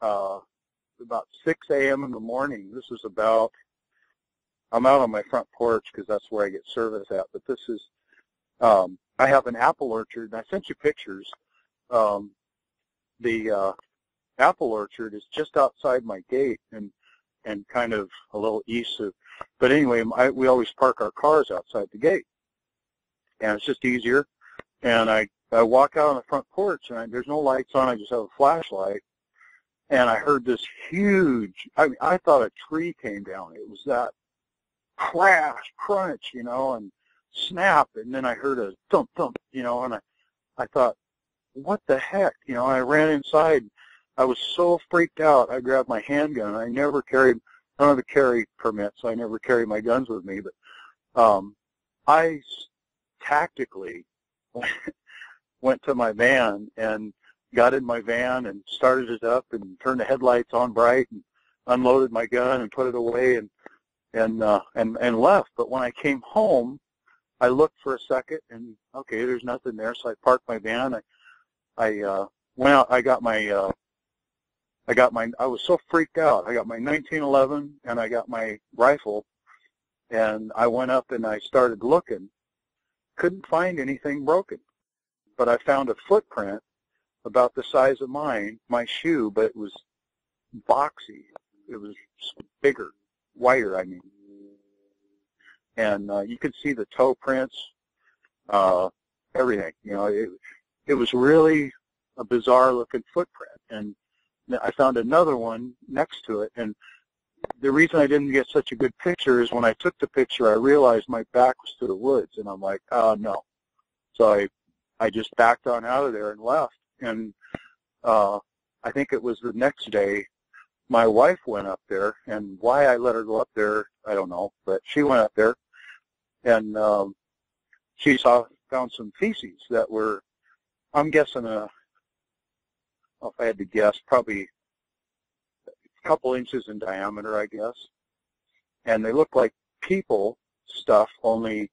about 6 a.m. in the morning, this is about, I'm out on my front porch because that's where I get service at. But this is, I have an apple orchard, and I sent you pictures. The apple orchard is just outside my gate, and kind of a little east of, but anyway, we always park our cars outside the gate, and it's just easier. And I walk out on the front porch, and there's no lights on. I just have a flashlight, and I heard this huge, I thought a tree came down. It was that crash, crunch, you know, and snap, and then I heard a thump, thump, you know, and I thought, what the heck, you know. I ran inside. I was so freaked out. I grabbed my handgun. I never carried, I don't have a carry permit, so I never carry my guns with me. But I tactically went to my van and got in my van and started it up and turned the headlights on bright and unloaded my gun and put it away. And and left. But when I came home, I looked for a second, and okay, there's nothing there. So I parked my van. I went out. I was so freaked out. I got my 1911 and I got my rifle, and I went up and I started looking. Couldn't find anything broken, but I found a footprint about the size of my shoe, but it was boxy. It was bigger, wider, I mean. And you could see the toe prints, everything. You know, it was really a bizarre-looking footprint. And I found another one next to it. And the reason I didn't get such a good picture is when I took the picture, I realized my back was to the woods. And I'm like, oh, no. So I just backed on out of there and left. And I think it was the next day, my wife went up there. And why I let her go up there, I don't know. But she went up there, and she found some feces that were, I'm guessing, if I had to guess, probably a couple inches in diameter, I guess. And they looked like people stuff, only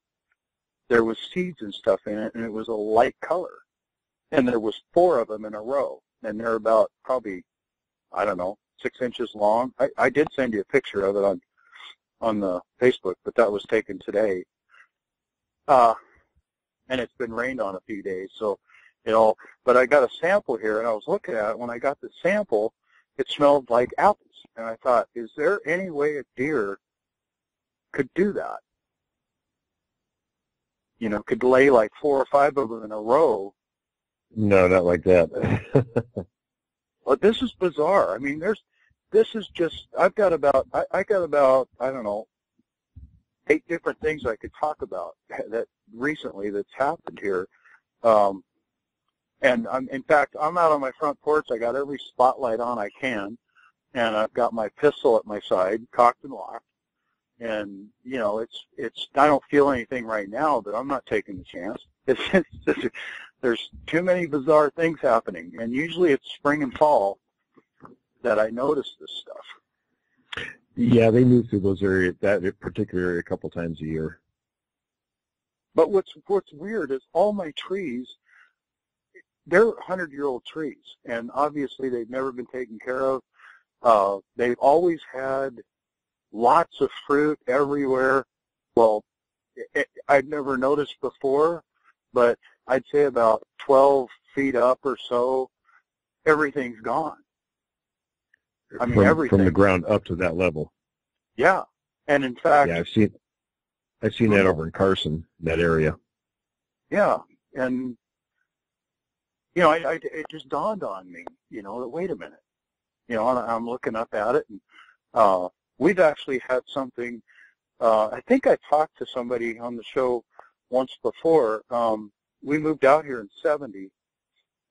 there was seeds and stuff in it, and it was a light color. And there was 4 of them in a row, and they're about probably, I don't know, 6 inches long. I did send you a picture of it on the Facebook, but that was taken today. And it's been rained on a few days, so but I got a sample here, and I was looking at it. When I got the sample, it smelled like apples. And I thought, is there any way a deer could do that? You know, could lay like 4 or 5 of them in a row. No, not like that. Well, this is bizarre. I mean, this is just, I got about, I don't know, 8 different things I could talk about that recently that's happened here. And in fact, I'm out on my front porch. I got every spotlight on I can, and I've got my pistol at my side, cocked and locked. And you know, it's. I don't feel anything right now, but I'm not taking the chance. There's too many bizarre things happening, and usually it's spring and fall that I notice this stuff. Yeah, they move through those areas, that particular area, a couple times a year. But what's weird is all my trees, they're 100-year-old trees, and obviously they've never been taken care of. They've always had lots of fruit everywhere. Well, I'd never noticed before, but I'd say about 12 feet up or so, everything's gone. I mean, everything. From the ground up to that level. Yeah, and in fact, yeah, I've seen that over in Carson, that area. Yeah, and you know, it just dawned on me, you know, that wait a minute, you know, and I'm looking up at it, and we've actually had something. I think I talked to somebody on the show once before. We moved out here in '70,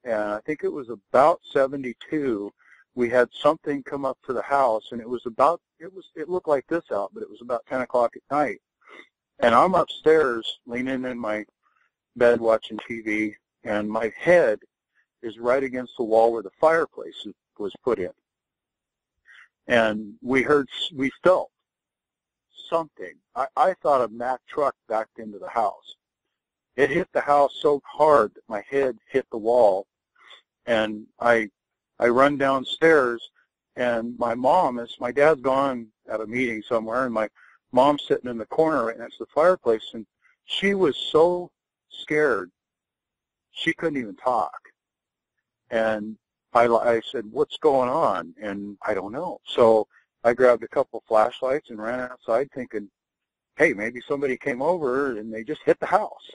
and I think it was about '72. We had something come up for the house, and it looked like this out, but it was about 10 o'clock at night. And I'm upstairs leaning in my bed watching TV, and my head is right against the wall where the fireplace was put in. And we felt something. I thought a Mack truck backed into the house. It hit the house so hard that my head hit the wall, and I run downstairs, and my dad's gone at a meeting somewhere, and my mom's sitting in the corner right next to the fireplace, and she was so scared she couldn't even talk. And I said, what's going on? And I don't know. So I grabbed a couple flashlights and ran outside thinking, hey, maybe somebody came over and they just hit the house.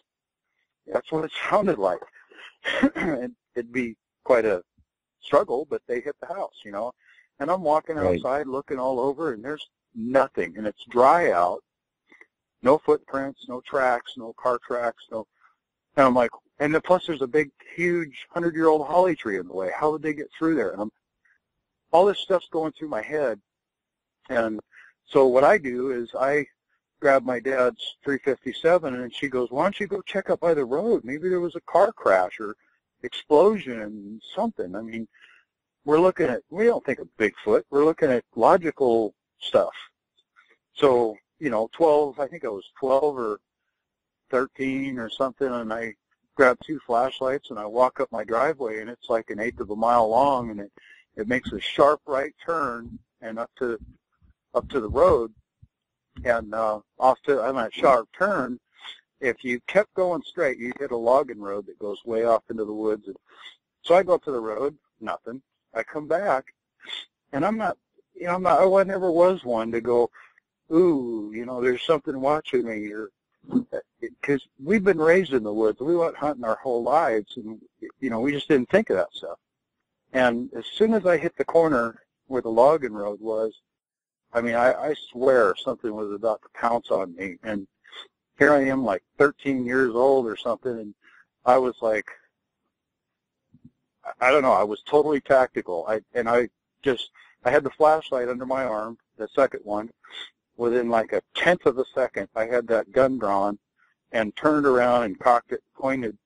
That's what it sounded like. And it'd be quite a struggle, but they hit the house, you know. And I'm walking outside looking all over, and there's nothing. And it's dry out, no footprints, no tracks, no car tracks, no. And I'm like, and plus there's a big, huge 100-year-old holly tree in the way. How would they get through there? And all this stuff's going through my head. And so what I do is I grab my dad's 357, and she goes, why don't you go check up by the road? Maybe there was a car crash or explosion, something. I mean, we don't think of Bigfoot. We're looking at logical stuff. So 12, I think I was 12 or 13 or something, and I grabbed 2 flashlights and I walk up my driveway, and it's like 1/8 of a mile long, and it makes a sharp right turn and up to the road, and on that sharp turn, if you kept going straight, you'd hit a logging road that goes way off into the woods. And so I go up to the road, nothing. I come back, and I never was one to go, ooh, there's something watching me, or because we've been raised in the woods. We went hunting our whole lives, and we just didn't think of that stuff. And as soon as I hit the corner where the logging road was, I swear something was about to pounce on me. And here I am, like 13 years old or something, and I was like, I don't know, I was totally tactical. I had the flashlight under my arm, the second one. Within like 1/10 of a second, I had that gun drawn and turned around and cocked it, pointed,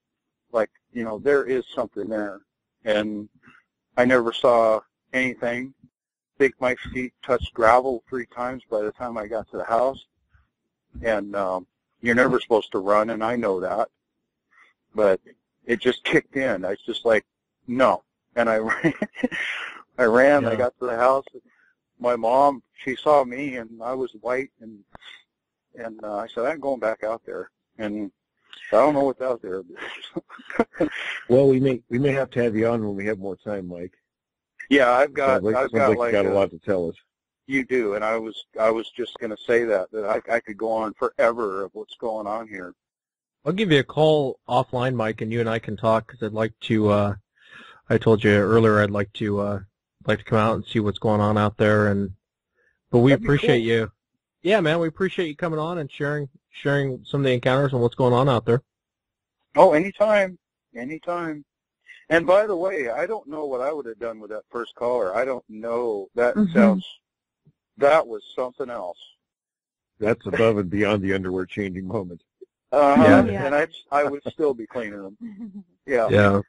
like, there is something there. And I never saw anything. I think my feet touched gravel 3 times by the time I got to the house. And you're never supposed to run, and I know that. But it just kicked in. I was just like, no. And I ran. Yeah. I got to the house. My mom, she saw me, and I was white, and I said, I'm going back out there. And I don't know what's out there. Well, we may have to have you on when we have more time, Mike. Yeah, I've got you got a lot to tell us. You do, and I was just going to say that I could go on forever of what's going on here. I'll give you a call offline, Mike, and you and I can talk, because I'd like to, I told you earlier I'd like to come out and see what's going on out there, but we appreciate you. Yeah, man, we appreciate you coming on and sharing some of the encounters and what's going on out there. Oh, anytime. And by the way, I don't know what I would have done with that first caller. I don't know. That was something else. That's above and beyond the underwear changing moment. Yeah. And I would still be cleaning them. Yeah. Yeah.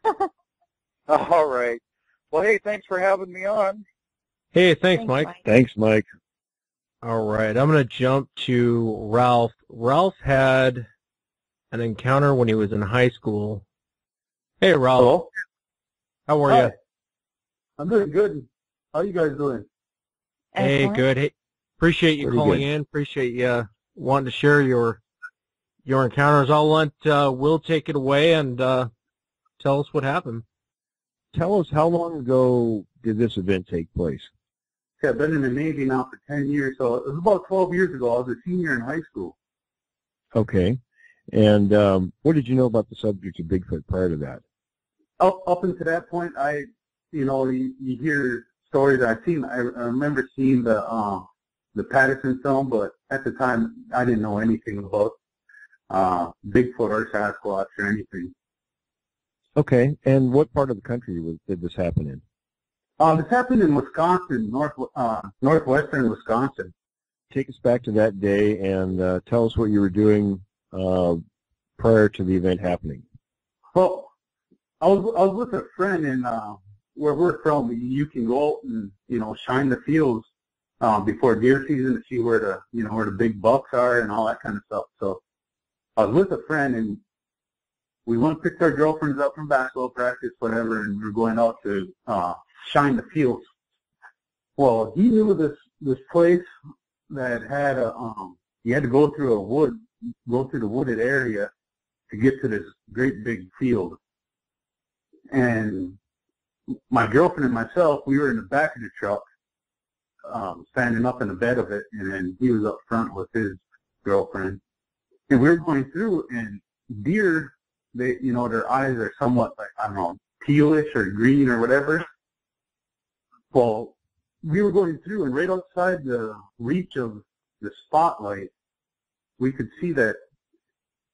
All right. Well, hey, thanks for having me on. Hey, thanks, Mike. Thanks, Mike. All right, I'm going to jump to Ralph. Ralph had an encounter when he was in high school. Hey, Ralph. Hello. How are you? I'm doing good. How are you guys doing? Hey, good. Hey, appreciate you Pretty calling good. in. Appreciate you wanting to share your encounters. I'll let Will take it away and tell us what happened. Tell us, how long ago did this event take place? Yeah, I've been in the Navy now for 10 years, so it was about 12 years ago. I was a senior in high school. Okay. And what did you know about the subject of Bigfoot prior to that? Up until that point, you hear stories. I remember seeing the Patterson film, but at the time, I didn't know anything about Bigfoot or Sasquatch or anything. Okay. And what part of the country did this happen in? This happened in Wisconsin, northwestern Wisconsin. Take us back to that day and tell us what you were doing prior to the event happening. Well, I was with a friend, and where we're from, you can go out and shine the fields before deer season to see where the big bucks are and all that kind of stuff. So I was with a friend, and we went and picked our girlfriends up from basketball practice, whatever, and we were going out to shine the fields. Well, he knew this place that had you had to go through the wooded area to get to this great big field. And my girlfriend and myself, we were in the back of the truck, standing up in the bed of it, and then he was up front with his girlfriend. And we were going through, and deer, their eyes are somewhat like, I don't know, tealish or green or whatever. Well, we were going through, and right outside the reach of the spotlight, we could see that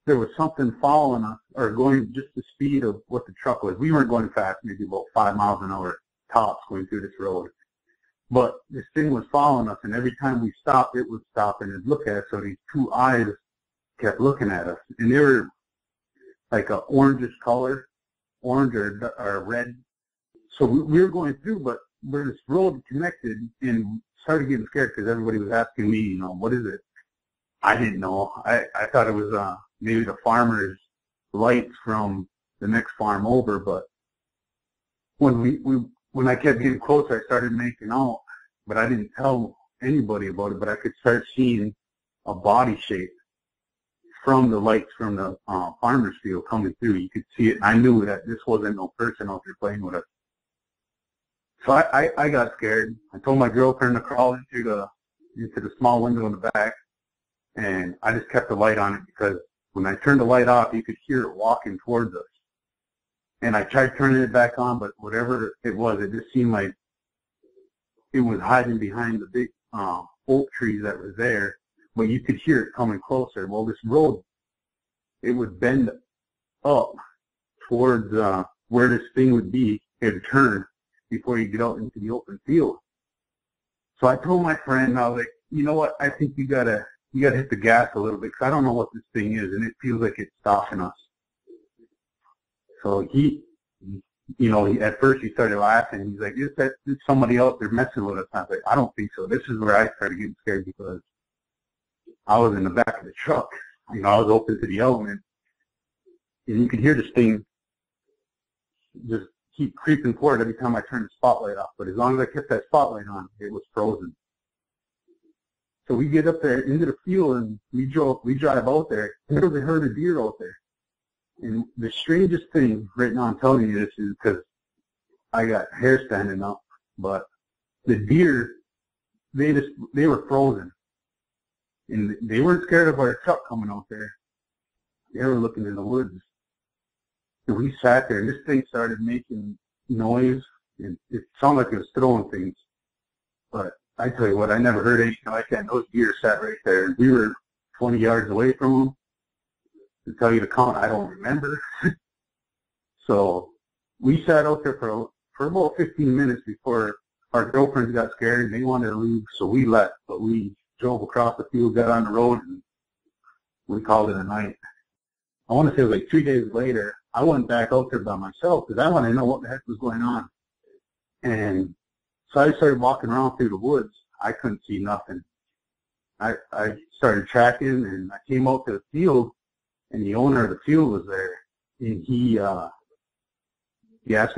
there was something following us, or going just the speed of what the truck was. We weren't going fast, maybe about 5 miles an hour tops going through this road. But this thing was following us, and every time we stopped, it would stop and it'd look at us. So these 2 eyes kept looking at us, and they were like a orangish color, orange or red. So we were going through, but where this road connected, and started getting scared because everybody was asking me, what is it? I didn't know. I thought it was maybe the farmer's lights from the next farm over, but when I kept getting closer, I started making out, but I didn't tell anybody about it, but I could start seeing a body shape from the lights from the farmer's field coming through. You could see it, and I knew that this wasn't no person out there playing with us. So I got scared. I told my girlfriend to crawl into the small window in the back, and I just kept the light on it because when I turned the light off, you could hear it walking towards us. And I tried turning it back on, but whatever it was, it just seemed like it was hiding behind the big oak trees that was there, but you could hear it coming closer. Well, this road, it would bend up towards where this thing would be. It would turn before you get out into the open field. So I told my friend, I was like, you know what, I think you gotta hit the gas a little bit, because I don't know what this thing is, and it feels like it's stopping us. So at first he started laughing. He's like, it's somebody else. They're messing with us. I was like, I don't think so. This is where I started getting scared because I was in the back of the truck. I was open to the element. And you could hear this thing just keep creeping forward every time I turned the spotlight off. But as long as I kept that spotlight on, it was frozen. So we get up there into the field and we drive out there. There was a herd of deer out there. And the strangest thing, right now I'm telling you this is because I got hair standing up, but the deer, they were frozen. And they weren't scared of our truck coming out there. They were looking in the woods. And we sat there, and this thing started making noise, and it sounded like it was throwing things. But I tell you what, I never heard anything like that. And those deer sat right there. We were 20 yards away from them. To tell you the count, I don't remember. So we sat out there for about 15 minutes before our girlfriends got scared and they wanted to leave, so we left. But we drove across the field, got on the road, and we called it a night. I want to say it was like 3 days later, I went back out there by myself because I wanted to know what the heck was going on. And so I started walking around through the woods. I couldn't see nothing. I started tracking, and I came out to the field, and the owner of the field was there, and he asked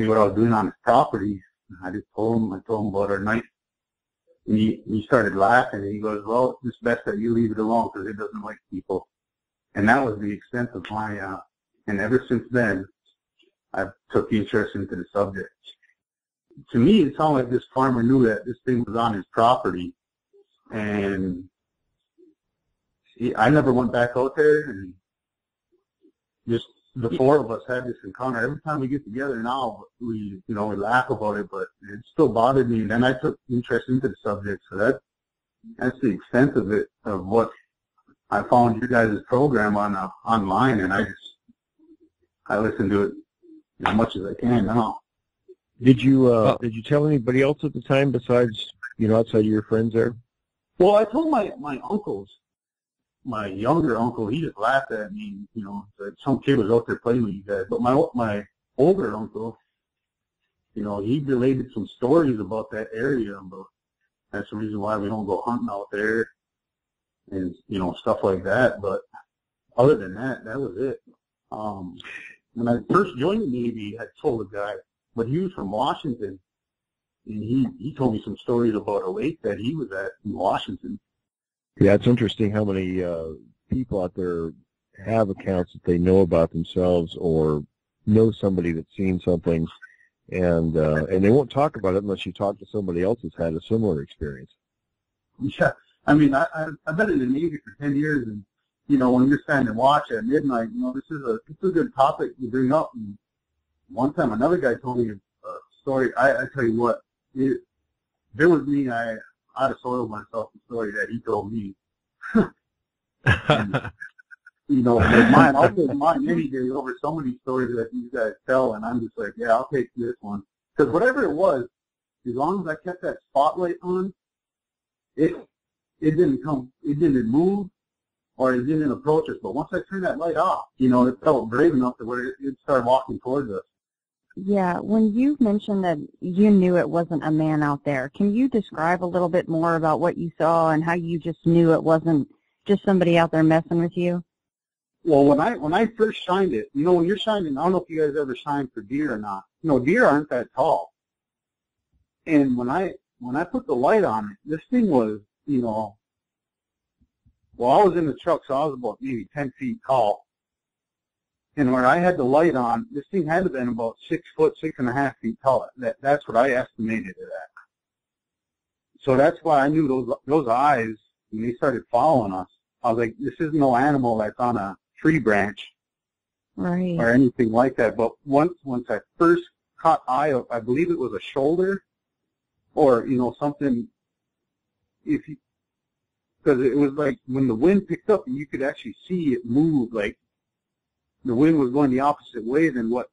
me what I was doing on his property. I just told him about our night, and he started laughing, and he goes, well, it's best that you leave it alone because it doesn't like people. And that was the extent of my, and ever since then, I took interest into the subject. To me, it sounded like this farmer knew that this thing was on his property, and I never went back out there, and just the four of us had this encounter. Every time we get together now, we laugh about it, but it still bothered me. And then I took interest into the subject, so that's the extent of it, of what I found your guys' program on online, and I listen to it as much as I can now. Did you tell anybody else at the time besides outside of your friends there? Well, I told my uncles. My younger uncle, he just laughed at me, said some kid was out there playing with you guys. But my older uncle, he related some stories about that area, but that's the reason why we don't go hunting out there and, stuff like that. But other than that, that was it. When I first joined the Navy, I told a guy, but he was from Washington, and he told me some stories about a lake that he was at in Washington. Yeah, it's interesting how many people out there have accounts that they know about themselves or know somebody that's seen something, and they won't talk about it unless you talk to somebody else who's had a similar experience. Yeah, I mean, I've been in the Navy for 10 years, and when you're standing watch at midnight, this is a good topic to bring up. And one time, another guy told me a story. I tell you what, there was me. I'd have soiled myself the story that he told me. And, mine, I'll take mine any day over so many stories that you guys tell, and I'm just like, yeah, I'll take this one. Because whatever it was, as long as I kept that spotlight on, it didn't move, or it didn't approach us. But once I turned that light off, it felt brave enough to where it started walking towards us. Yeah, when you mentioned that you knew it wasn't a man out there, can you describe a little bit more about what you saw and how you just knew it wasn't, just somebody out there messing with you? Well, when I first shined it, when you're shining, I don't know if you guys ever shine for deer or not. Deer aren't that tall. And when I put the light on it, this thing was, well, I was in the truck, so I was about maybe 10 feet tall. And when I had the light on, this thing had to have been about 6 foot, 6.5 feet tall. That's what I estimated it at. So that's why I knew those eyes, when they started following us, I was like, this is no animal that's on a tree branch, right, or anything like that. But once I first caught eye of, I believe it was a shoulder, or something, because it was like when the wind picked up and you could actually see it move, like the wind was going the opposite way than what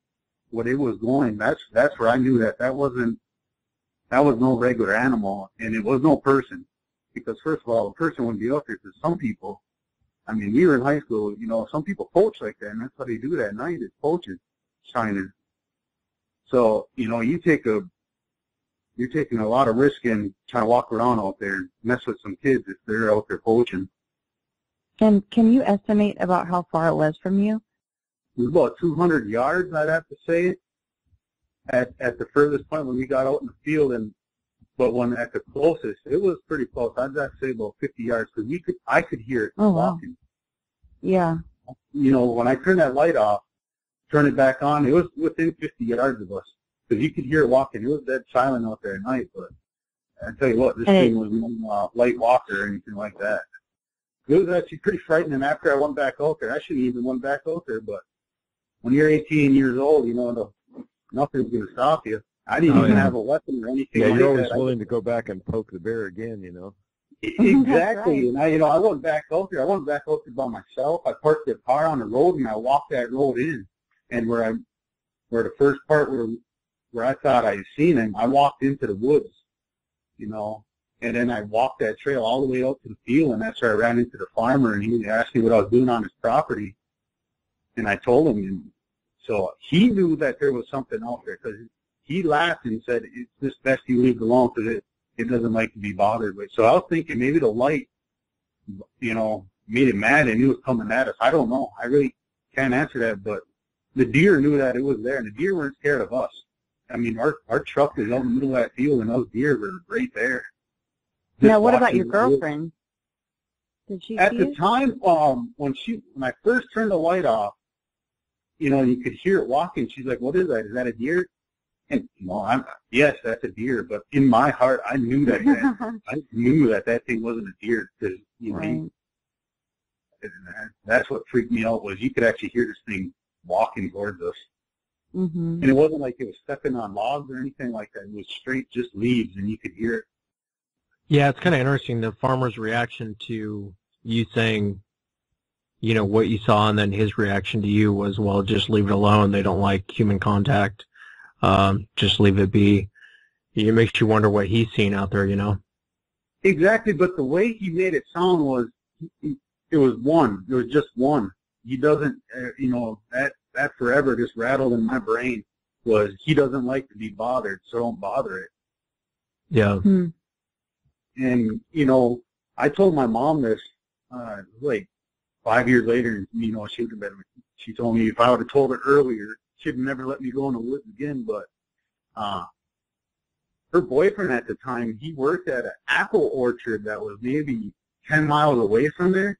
it was going. That's where I knew that was no regular animal, and it was no person. Because first of all, a person wouldn't be up here. Because some people, we were in high school, some people poach like that, and that's how they do that at night, is poaching, shining. So, you're taking a lot of risk in trying to walk around out there and mess with some kids if they're out there poaching. And can you estimate about how far it was from you? It was about 200 yards, I'd have to say, at the furthest point when we got out in the field, but when at the closest, it was pretty close. I'd have to say about 50 yards, because I could hear it walking. Yeah. When I turned that light off, turn it back on, it was within 50 yards of us, because you could hear it walking. It was dead silent out there at night, but I tell you what, this thing was no light walker or anything like that. It was actually pretty frightening after I went back out there. I shouldn't even went back out there, but when you're 18 years old, nothing's going to stop you. I didn't even have a weapon or anything. Yeah, like you're always that. willing to go back and poke the bear again, Exactly. Right. And I went back out there. I went back out there by myself. I parked the car on the road and I walked that road in. And where the first part where I thought I had seen him, I walked into the woods, and then I walked that trail all the way out to the field, and that's where I ran into the farmer, and he asked me what I was doing on his property, and I told him, and so he knew that there was something out there, because he laughed and said, it's just best you leave it alone, because it doesn't like to be bothered with. So I was thinking maybe the light, made it mad and it was coming at us. I don't know. I really can't answer that, but the deer knew that it was there, and the deer weren't scared of us. Our truck is out in the middle of that field, and those deer were right there. Now, what about your girlfriend? Did she at see the it? time, when I first turned the light off, you could hear it walking. She's like, "What is that? Is that a deer?" And yes, that's a deer. But in my heart, I knew that that thing wasn't a deer, because right. That's what freaked me out, was you could actually hear this thing walking towards us. Mm-hmm. And it wasn't like it was stepping on logs or anything like that. It was straight just leaves, and you could hear it. Yeah, it's kind of interesting, the farmer's reaction to you saying, what you saw, and then his reaction to you was, well, just leave it alone. They don't like human contact. Just leave it be. It makes you wonder what he's seeing out there, Exactly, but the way he made it sound was, it was one. It was just one. He doesn't, that forever just rattled in my brain, was he doesn't like to be bothered, so don't bother it. Yeah. Hmm. And, I told my mom this, like 5 years later, she told me if I would have told her earlier, she'd never let me go in the woods again. But her boyfriend at the time, he worked at an apple orchard that was maybe 10 miles away from there.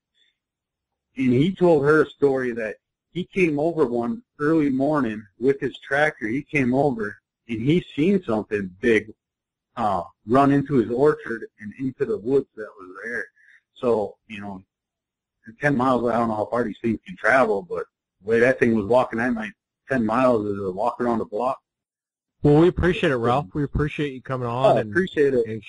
And he told her a story that he came over one early morning with his tractor. He came over and he seen something big run into his orchard and into the woods that was there. So, 10 miles, I don't know how far these things can travel, but the way that thing was walking that night, 10 miles is a walk around the block. Well, we appreciate it, Ralph. We appreciate you coming on. I appreciate it.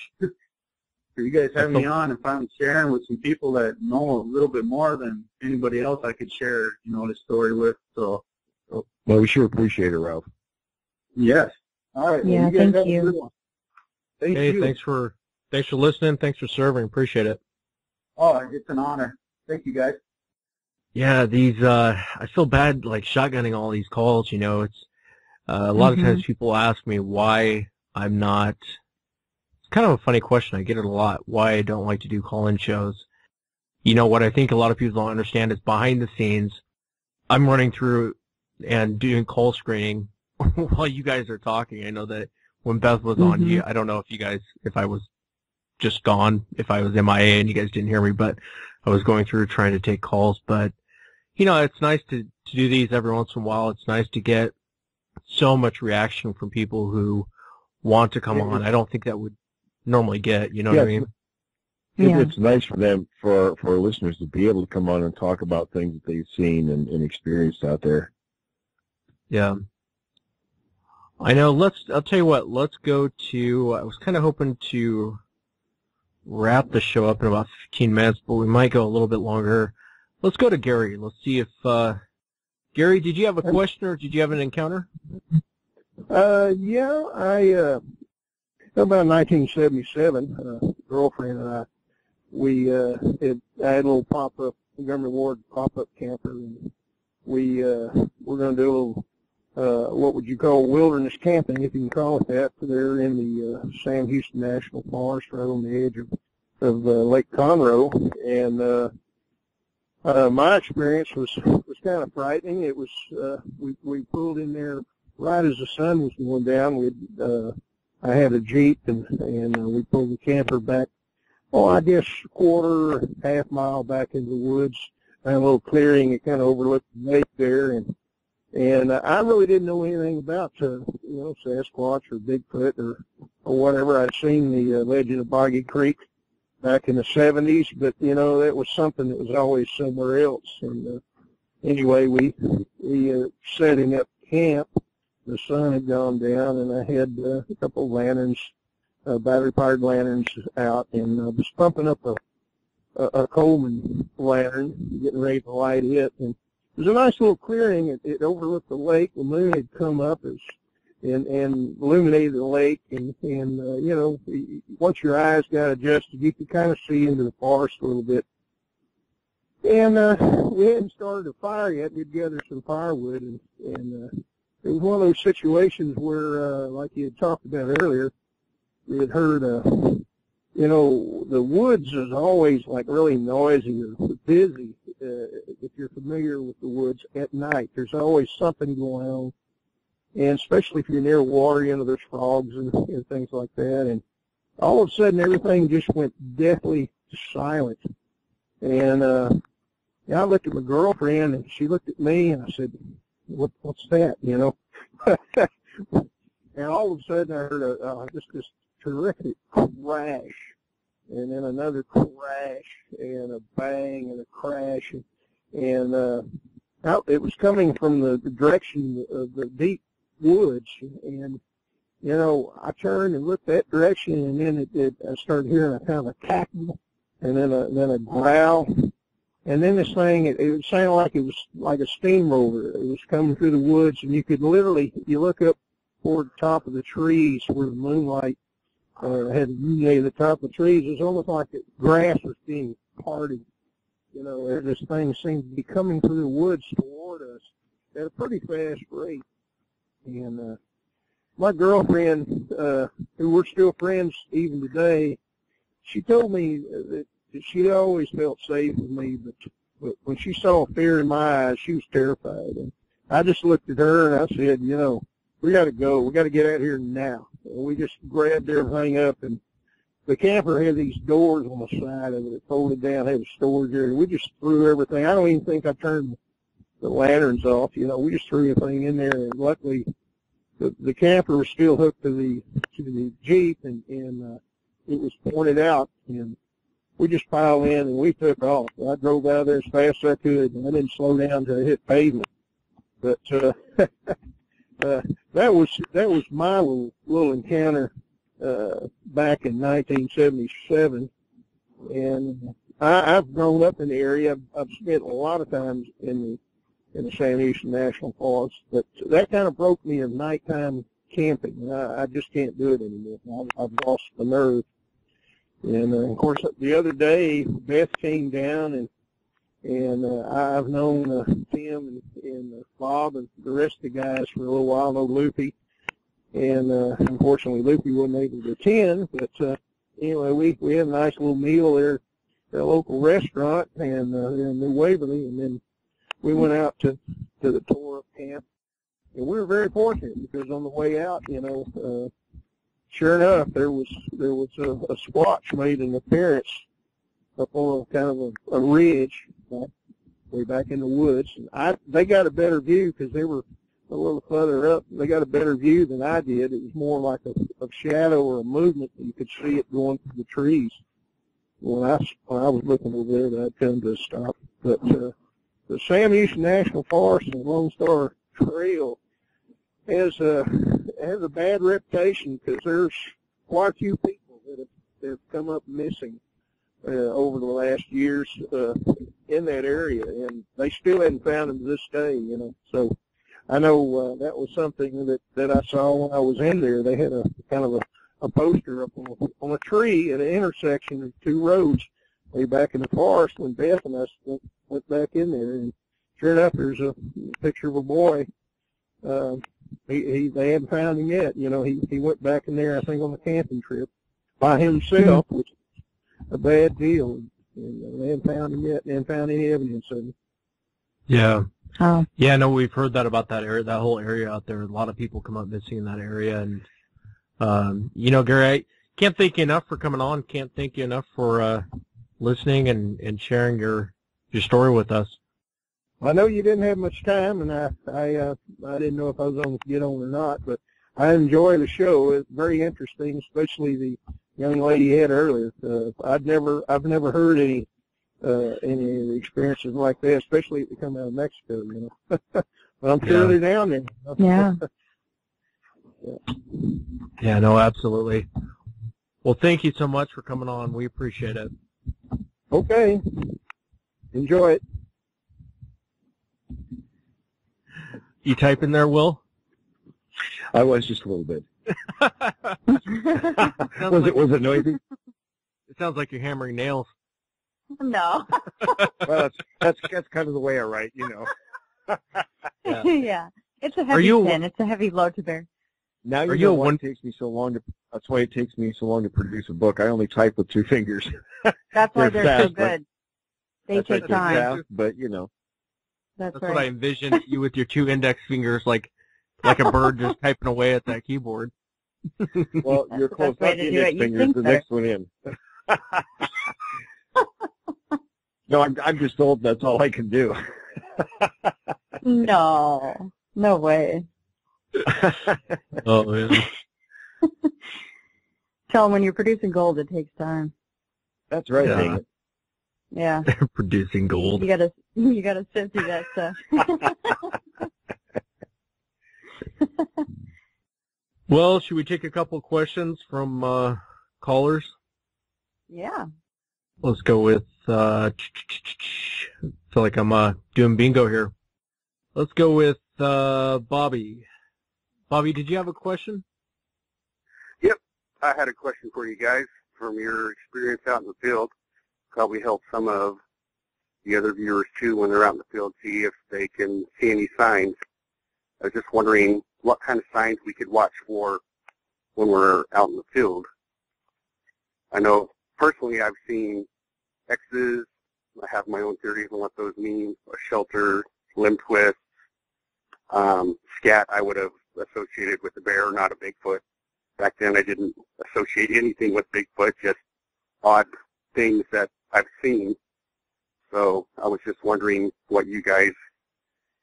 For you guys having me on and finally sharing with some people that know a little bit more than anybody else I could share, this story with. So, Well, we sure appreciate it, Ralph. Yes. All right. Yeah, well, you guys thank have you. a good one. Thank Hey, you. thanks for listening. Thanks for serving. Appreciate it. Oh, it's an honor. Thank you, guys. Yeah, I feel bad, like, shotgunning all these calls, It's, a lot of times people ask me why I'm not, it's kind of a funny question. I get it a lot, why I don't like to do call-in shows. you know, what I think a lot of people don't understand is behind the scenes, I'm running through and doing call screening while you guys are talking. I know that when Beth was on, I don't know if I was just gone, if I was MIA and you guys didn't hear me, but I was going through trying to take calls. But, you know, it's nice to do these every once in a while. It's nice to get so much reaction from people who want to come on. I don't think that would normally get, you know what I mean? It's nice for them, for our listeners, to be able to come on and talk about things that they've seen and experienced out there. Yeah. I know. I'll tell you what, let's go to, I was kind of hoping to wrap the show up in about 15 minutes, but we might go a little bit longer. Let's go to Gary. Let's see if, Gary, did you have a question or did you have an encounter? Yeah, about 1977, girlfriend and I, I had a little pop-up, government ward pop-up camper, and we're going to do a little, what would you call wilderness camping, if you can call it that. They're in the Sam Houston National Forest, right on the edge of Lake Conroe, and my experience was kind of frightening. It was we pulled in there right as the sun was going down. I had a Jeep, and we pulled the camper back, I guess quarter, half mile back into the woods, and a little clearing. It kind of overlooked the lake there, and I really didn't know anything about Sasquatch or Bigfoot or whatever. I'd seen the legend of Boggy Creek back in the 70s, but that was something that was always somewhere else. And anyway, we setting up camp. The sun had gone down, and I had a couple of lanterns, battery-powered lanterns out, and I was pumping up a Coleman lantern, getting ready to light it. And it was a nice little clearing. It overlooked the lake. The moon had come up and illuminated the lake, and once your eyes got adjusted, you could kind of see into the forest a little bit. And we hadn't started a fire yet. We'd gathered some firewood, and it was one of those situations where, like you had talked about earlier, we had heard, the woods is always like really noisy or busy. If you're familiar with the woods at night, there's always something going on. And especially if you're near water, there's frogs and things like that. And all of a sudden, everything just went deathly silent. And I looked at my girlfriend, and she looked at me, and I said, what's that, And all of a sudden I heard just this terrific crash, and then another crash, and a bang, and a crash, and it was coming from the direction of the deep woods, and I turned and looked that direction, and then I started hearing a kind of a cackle, and then a growl. And then this thing, it sounded like it was like a steamroller. It was coming through the woods, and you could literally, you look up toward the top of the trees where the moonlight had illuminated the top of the trees. It was almost like the grass was being parted. This thing seemed to be coming through the woods toward us at a pretty fast rate. And my girlfriend, who we're still friends even today, she told me that she always felt safe with me, but when she saw fear in my eyes, she was terrified. And I just looked at her and I said, we got to go. We got to get out of here now. And we just grabbed everything up, and the camper had these doors on the side of it. It folded down, had a storage area. We just threw everything. I don't even think I turned the lanterns off. We just threw everything in there, and luckily the camper was still hooked to the Jeep, and it was pointed out, and we just piled in and we took off. I drove out of there as fast as I could, and I didn't slow down until I hit pavement. But that was my little encounter back in 1977, and I've grown up in the area. I've spent a lot of times in the Sam Houston National Forest, but that kind of broke me of nighttime camping, and I just can't do it anymore. I've lost the nerve. And of course, the other day, Beth came down, and I've known Tim and Bob and the rest of the guys for a little while. I know Loopy, and unfortunately, Loopy wasn't able to attend. But anyway, we had a nice little meal there local restaurant and in New Waverly, and then we went out to the tour of camp. And we were very fortunate because on the way out, sure enough, there was a squatch made an appearance up on kind of a ridge way back in the woods. And they got a better view because they were a little further up. They got a better view than I did. It was more like a shadow or a movement. You could see it going through the trees. When I was looking over there, that come to a stop. But the Sam Houston National Forest and Lone Star Trail has a bad reputation because there's quite a few people that have come up missing over the last years in that area, and they still haven't found them to this day. So I know that was something that I saw when I was in there. They had a kind of a poster up on a tree at an intersection of two roads way back in the forest when Beth and I went back in there, and sure enough, there's a picture of a boy. They hadn't found him yet. He went back in there, I think, on a camping trip by himself, which is a bad deal. And they haven't found him yet. They haven't found any evidence of him. Yeah. Oh. Yeah, no, we've heard that about that area, that whole area out there. A lot of people come up missing in that area, and Gary, I can't thank you enough for coming on. Can't thank you enough for listening and sharing your story with us. I know you didn't have much time, and I didn't know if I was going to get on or not, but I enjoy the show. It's very interesting, especially the young lady you had earlier. I've never heard any experiences like that, especially if they come out of Mexico. But I'm sure they're down there. Yeah. Yeah, no, absolutely. Well, thank you so much for coming on. We appreciate it. Okay. Enjoy it. You type in there, Will? I was just a little bit. Was it noisy? It sounds like you're hammering nails. No. Well, that's kind of the way I write, Yeah. Yeah. It's a heavy pen. It's a heavy load to bear. Now you know why it takes me so long to. That's why it takes me so long to produce a book. I only type with 2 fingers. That's why they're fast, so good. They take time. Fast, but That's what right. I envisioned, you with your 2 index fingers, like a bird just typing away at that keyboard. Well, you're close. Not the index fingers. The next one in. No, I'm just told that's all I can do. No way. Oh, yeah. Tell them when you're producing gold, it takes time. That's right. Yeah. Dang it. Yeah. They're producing gold. You gotta sift through that stuff. Well, should we take a couple of questions from callers? Yeah. Let's go with, feel like I'm doing bingo here. Let's go with Bobby. Bobby, did you have a question? Yep, I had a question for you guys from your experience out in the field. Probably help some of the other viewers too when they're out in the field, see if they can see any signs. I was just wondering what kind of signs we could watch for when we're out in the field. I know personally I've seen X's. I have my own theories on what those mean. A shelter, limb twist, scat I would have associated with the bear, not a Bigfoot. Back then I didn't associate anything with Bigfoot, just odd things that I've seen. So I was just wondering what you guys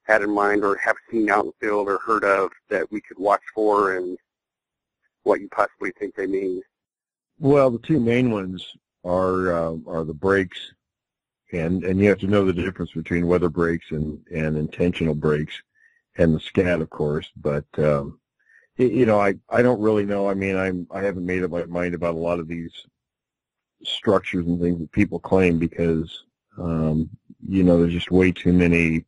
had in mind or have seen out in the field or heard of that we could watch for and what you possibly think they mean. Well, the 2 main ones are the breaks, and you have to know the difference between weather breaks and intentional breaks, and the scat, of course. But I don't really know. I mean, I haven't made up my mind about a lot of these structures and things that people claim because there's just way too many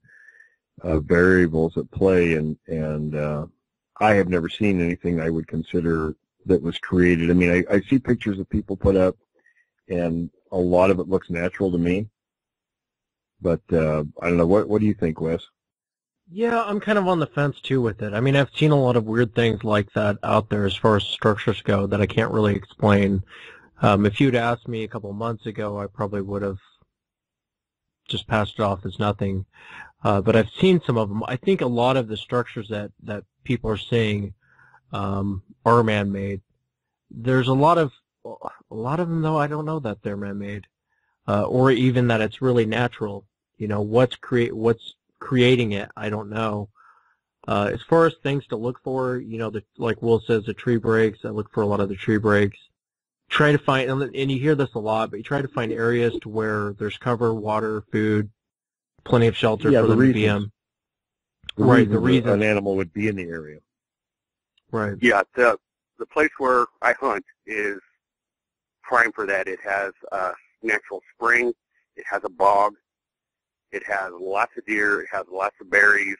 variables at play, and I have never seen anything I would consider that was created. I mean, I see pictures that people put up, and a lot of it looks natural to me. But I don't know. What do you think, Wes? Yeah, I'm kind of on the fence too with it. I mean, I've seen a lot of weird things like that out there as far as structures go that I can't really explain. If you'd asked me a couple of months ago, I probably would have just passed it off as nothing. But I've seen some of them. I think a lot of the structures that people are seeing are man-made. There's a lot of them, though, I don't know that they're man-made, or even that it's really natural. You know, what's creating it, I don't know. As far as things to look for, you know, like Will says, the tree breaks. I look for a lot of the tree breaks. Try to find, and you hear this a lot, but you try to find areas to where there's cover, water, food, plenty of shelter for them to be in. Right, the reason an animal would be in the area. Right. Yeah, the place where I hunt is prime for that. It has a natural spring. It has a bog. It has lots of deer. It has lots of berries.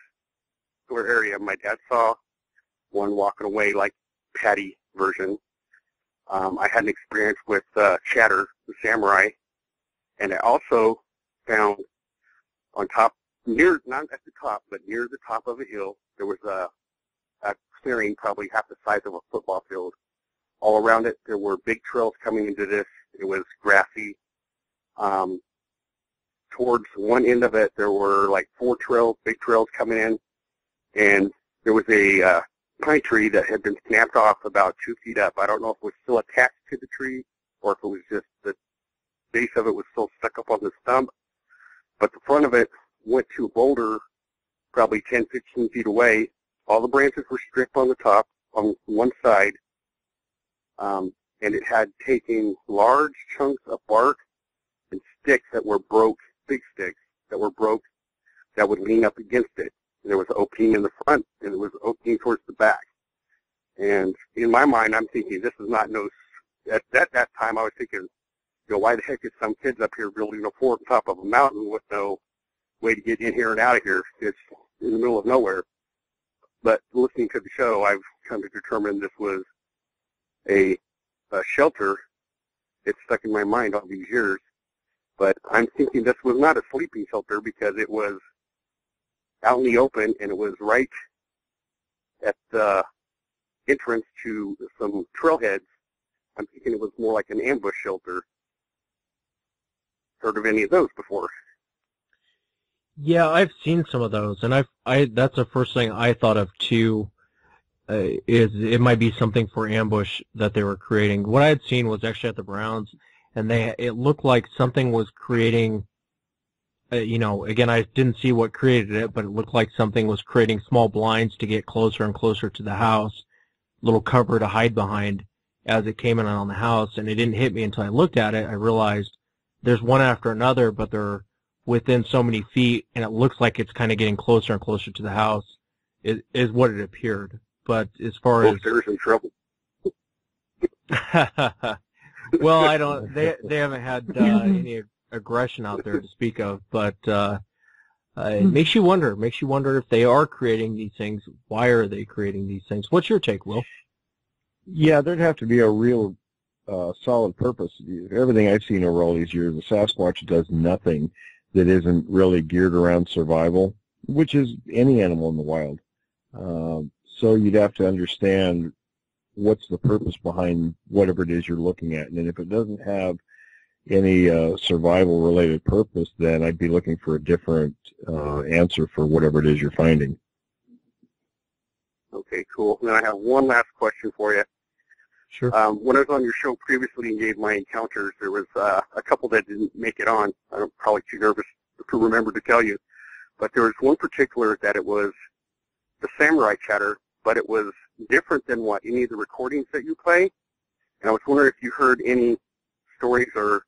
Where area my dad saw one walking away like Patty version. I had an experience with Chatter, the samurai, and I also found on top, near, not at the top, but near the top of a hill, there was a clearing probably half the size of a football field. All around it, there were big trails coming into this. It was grassy. Towards one end of it, there were like 4 trails, big trails coming in, and there was a pine tree that had been snapped off about 2 feet up. I don't know if it was still attached to the tree or if it was just the base of it was still stuck up on the stump. But the front of it went to a boulder probably 10, 15 feet away. All the branches were stripped on the top on one side, and it had taken large chunks of bark and sticks that were broke, big sticks that were broke, that would lean up against it. And there was an opening in the front, and there was an opening towards the back. And in my mind, I'm thinking, this is not no, at that time I was thinking, you know, why the heck is some kids up here building a fort on top of a mountain with no way to get in here and out of here? It's in the middle of nowhere. But listening to the show, I've come to determine this was a shelter. It's stuck in my mind all these years. But I'm thinking this was not a sleeping shelter because it was out in the open, and it was right at the entrance to some trailheads. I'm thinking it was more like an ambush shelter. Heard of any of those before? Yeah, I've seen some of those, and that's the first thing I thought of too. Is it might be something for ambush that they were creating. What I had seen was actually at the Browns, and it looked like something was creating. You know, again, I didn't see what created it, but it looked like something was creating small blinds to get closer and closer to the house, little cover to hide behind as it came in on the house, and it didn't hit me until I looked at it. I realized there's one after another, but they're within so many feet, and it looks like it's kind of getting closer and closer to the house, is what it appeared. But as far as... There's in trouble. Well, I don't... They haven't had any aggression out there to speak of, but it makes you wonder. Makes you wonder if they are creating these things. Why are they creating these things? What's your take, Will? Yeah, there'd have to be a real solid purpose. Everything I've seen over all these years, the Sasquatch does nothing that isn't really geared around survival, which is any animal in the wild. So you'd have to understand what's the purpose behind whatever it is you're looking at. And if it doesn't have any survival-related purpose, then I'd be looking for a different answer for whatever it is you're finding. Okay, cool. And then I have one last question for you. Sure. When I was on your show previously and gave my encounters, there was a couple that didn't make it on. I'm probably too nervous to remember to tell you. But there was one particular that it was the samurai chatter, but it was different than what any of the recordings that you play. And I was wondering if you heard any stories or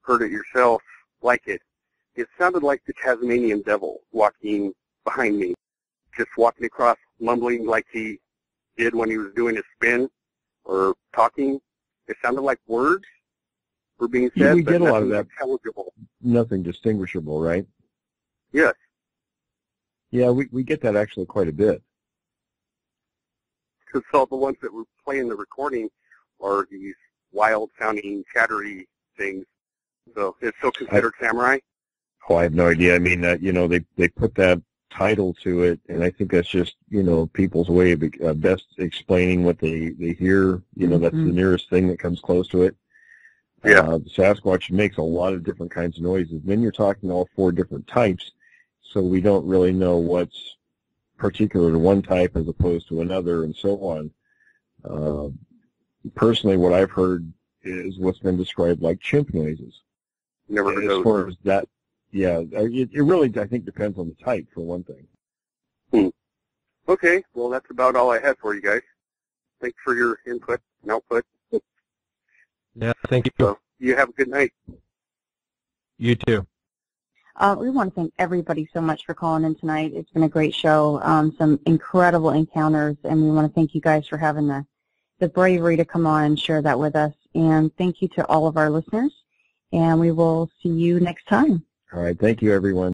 heard it yourself like it. It sounded like the Tasmanian devil walking behind me, just walking across, mumbling like he did when he was doing his spin or talking. It sounded like words were being said, we but get a lot of nothing that. intelligible. Nothing distinguishable, right? Yes. Yeah, we get that actually quite a bit. Because all the ones that were playing the recording are these wild-sounding, chattery things. So it's still considered samurai? Oh, I have no idea. I mean, you know, they put that title to it, and I think that's just, you know, people's way of best explaining what they hear. You know, that's the nearest thing that comes close to it. Yeah. The Sasquatch makes a lot of different kinds of noises. Then you're talking all 4 different types, so we don't really know what's particular to one type as opposed to another, and so on. Personally, what I've heard is what's been described like chimp noises. Never heard as those. far as that, yeah, it really, I think, depends on the type, for one thing. Okay, well, that's about all I had for you guys. Thanks for your input and output. Yeah, thank you. So, you have a good night. You too. We want to thank everybody so much for calling in tonight. It's been a great show, some incredible encounters, and we want to thank you guys for having the bravery to come on and share that with us. And thank you to all of our listeners, and we will see you next time. All right, thank you, everyone.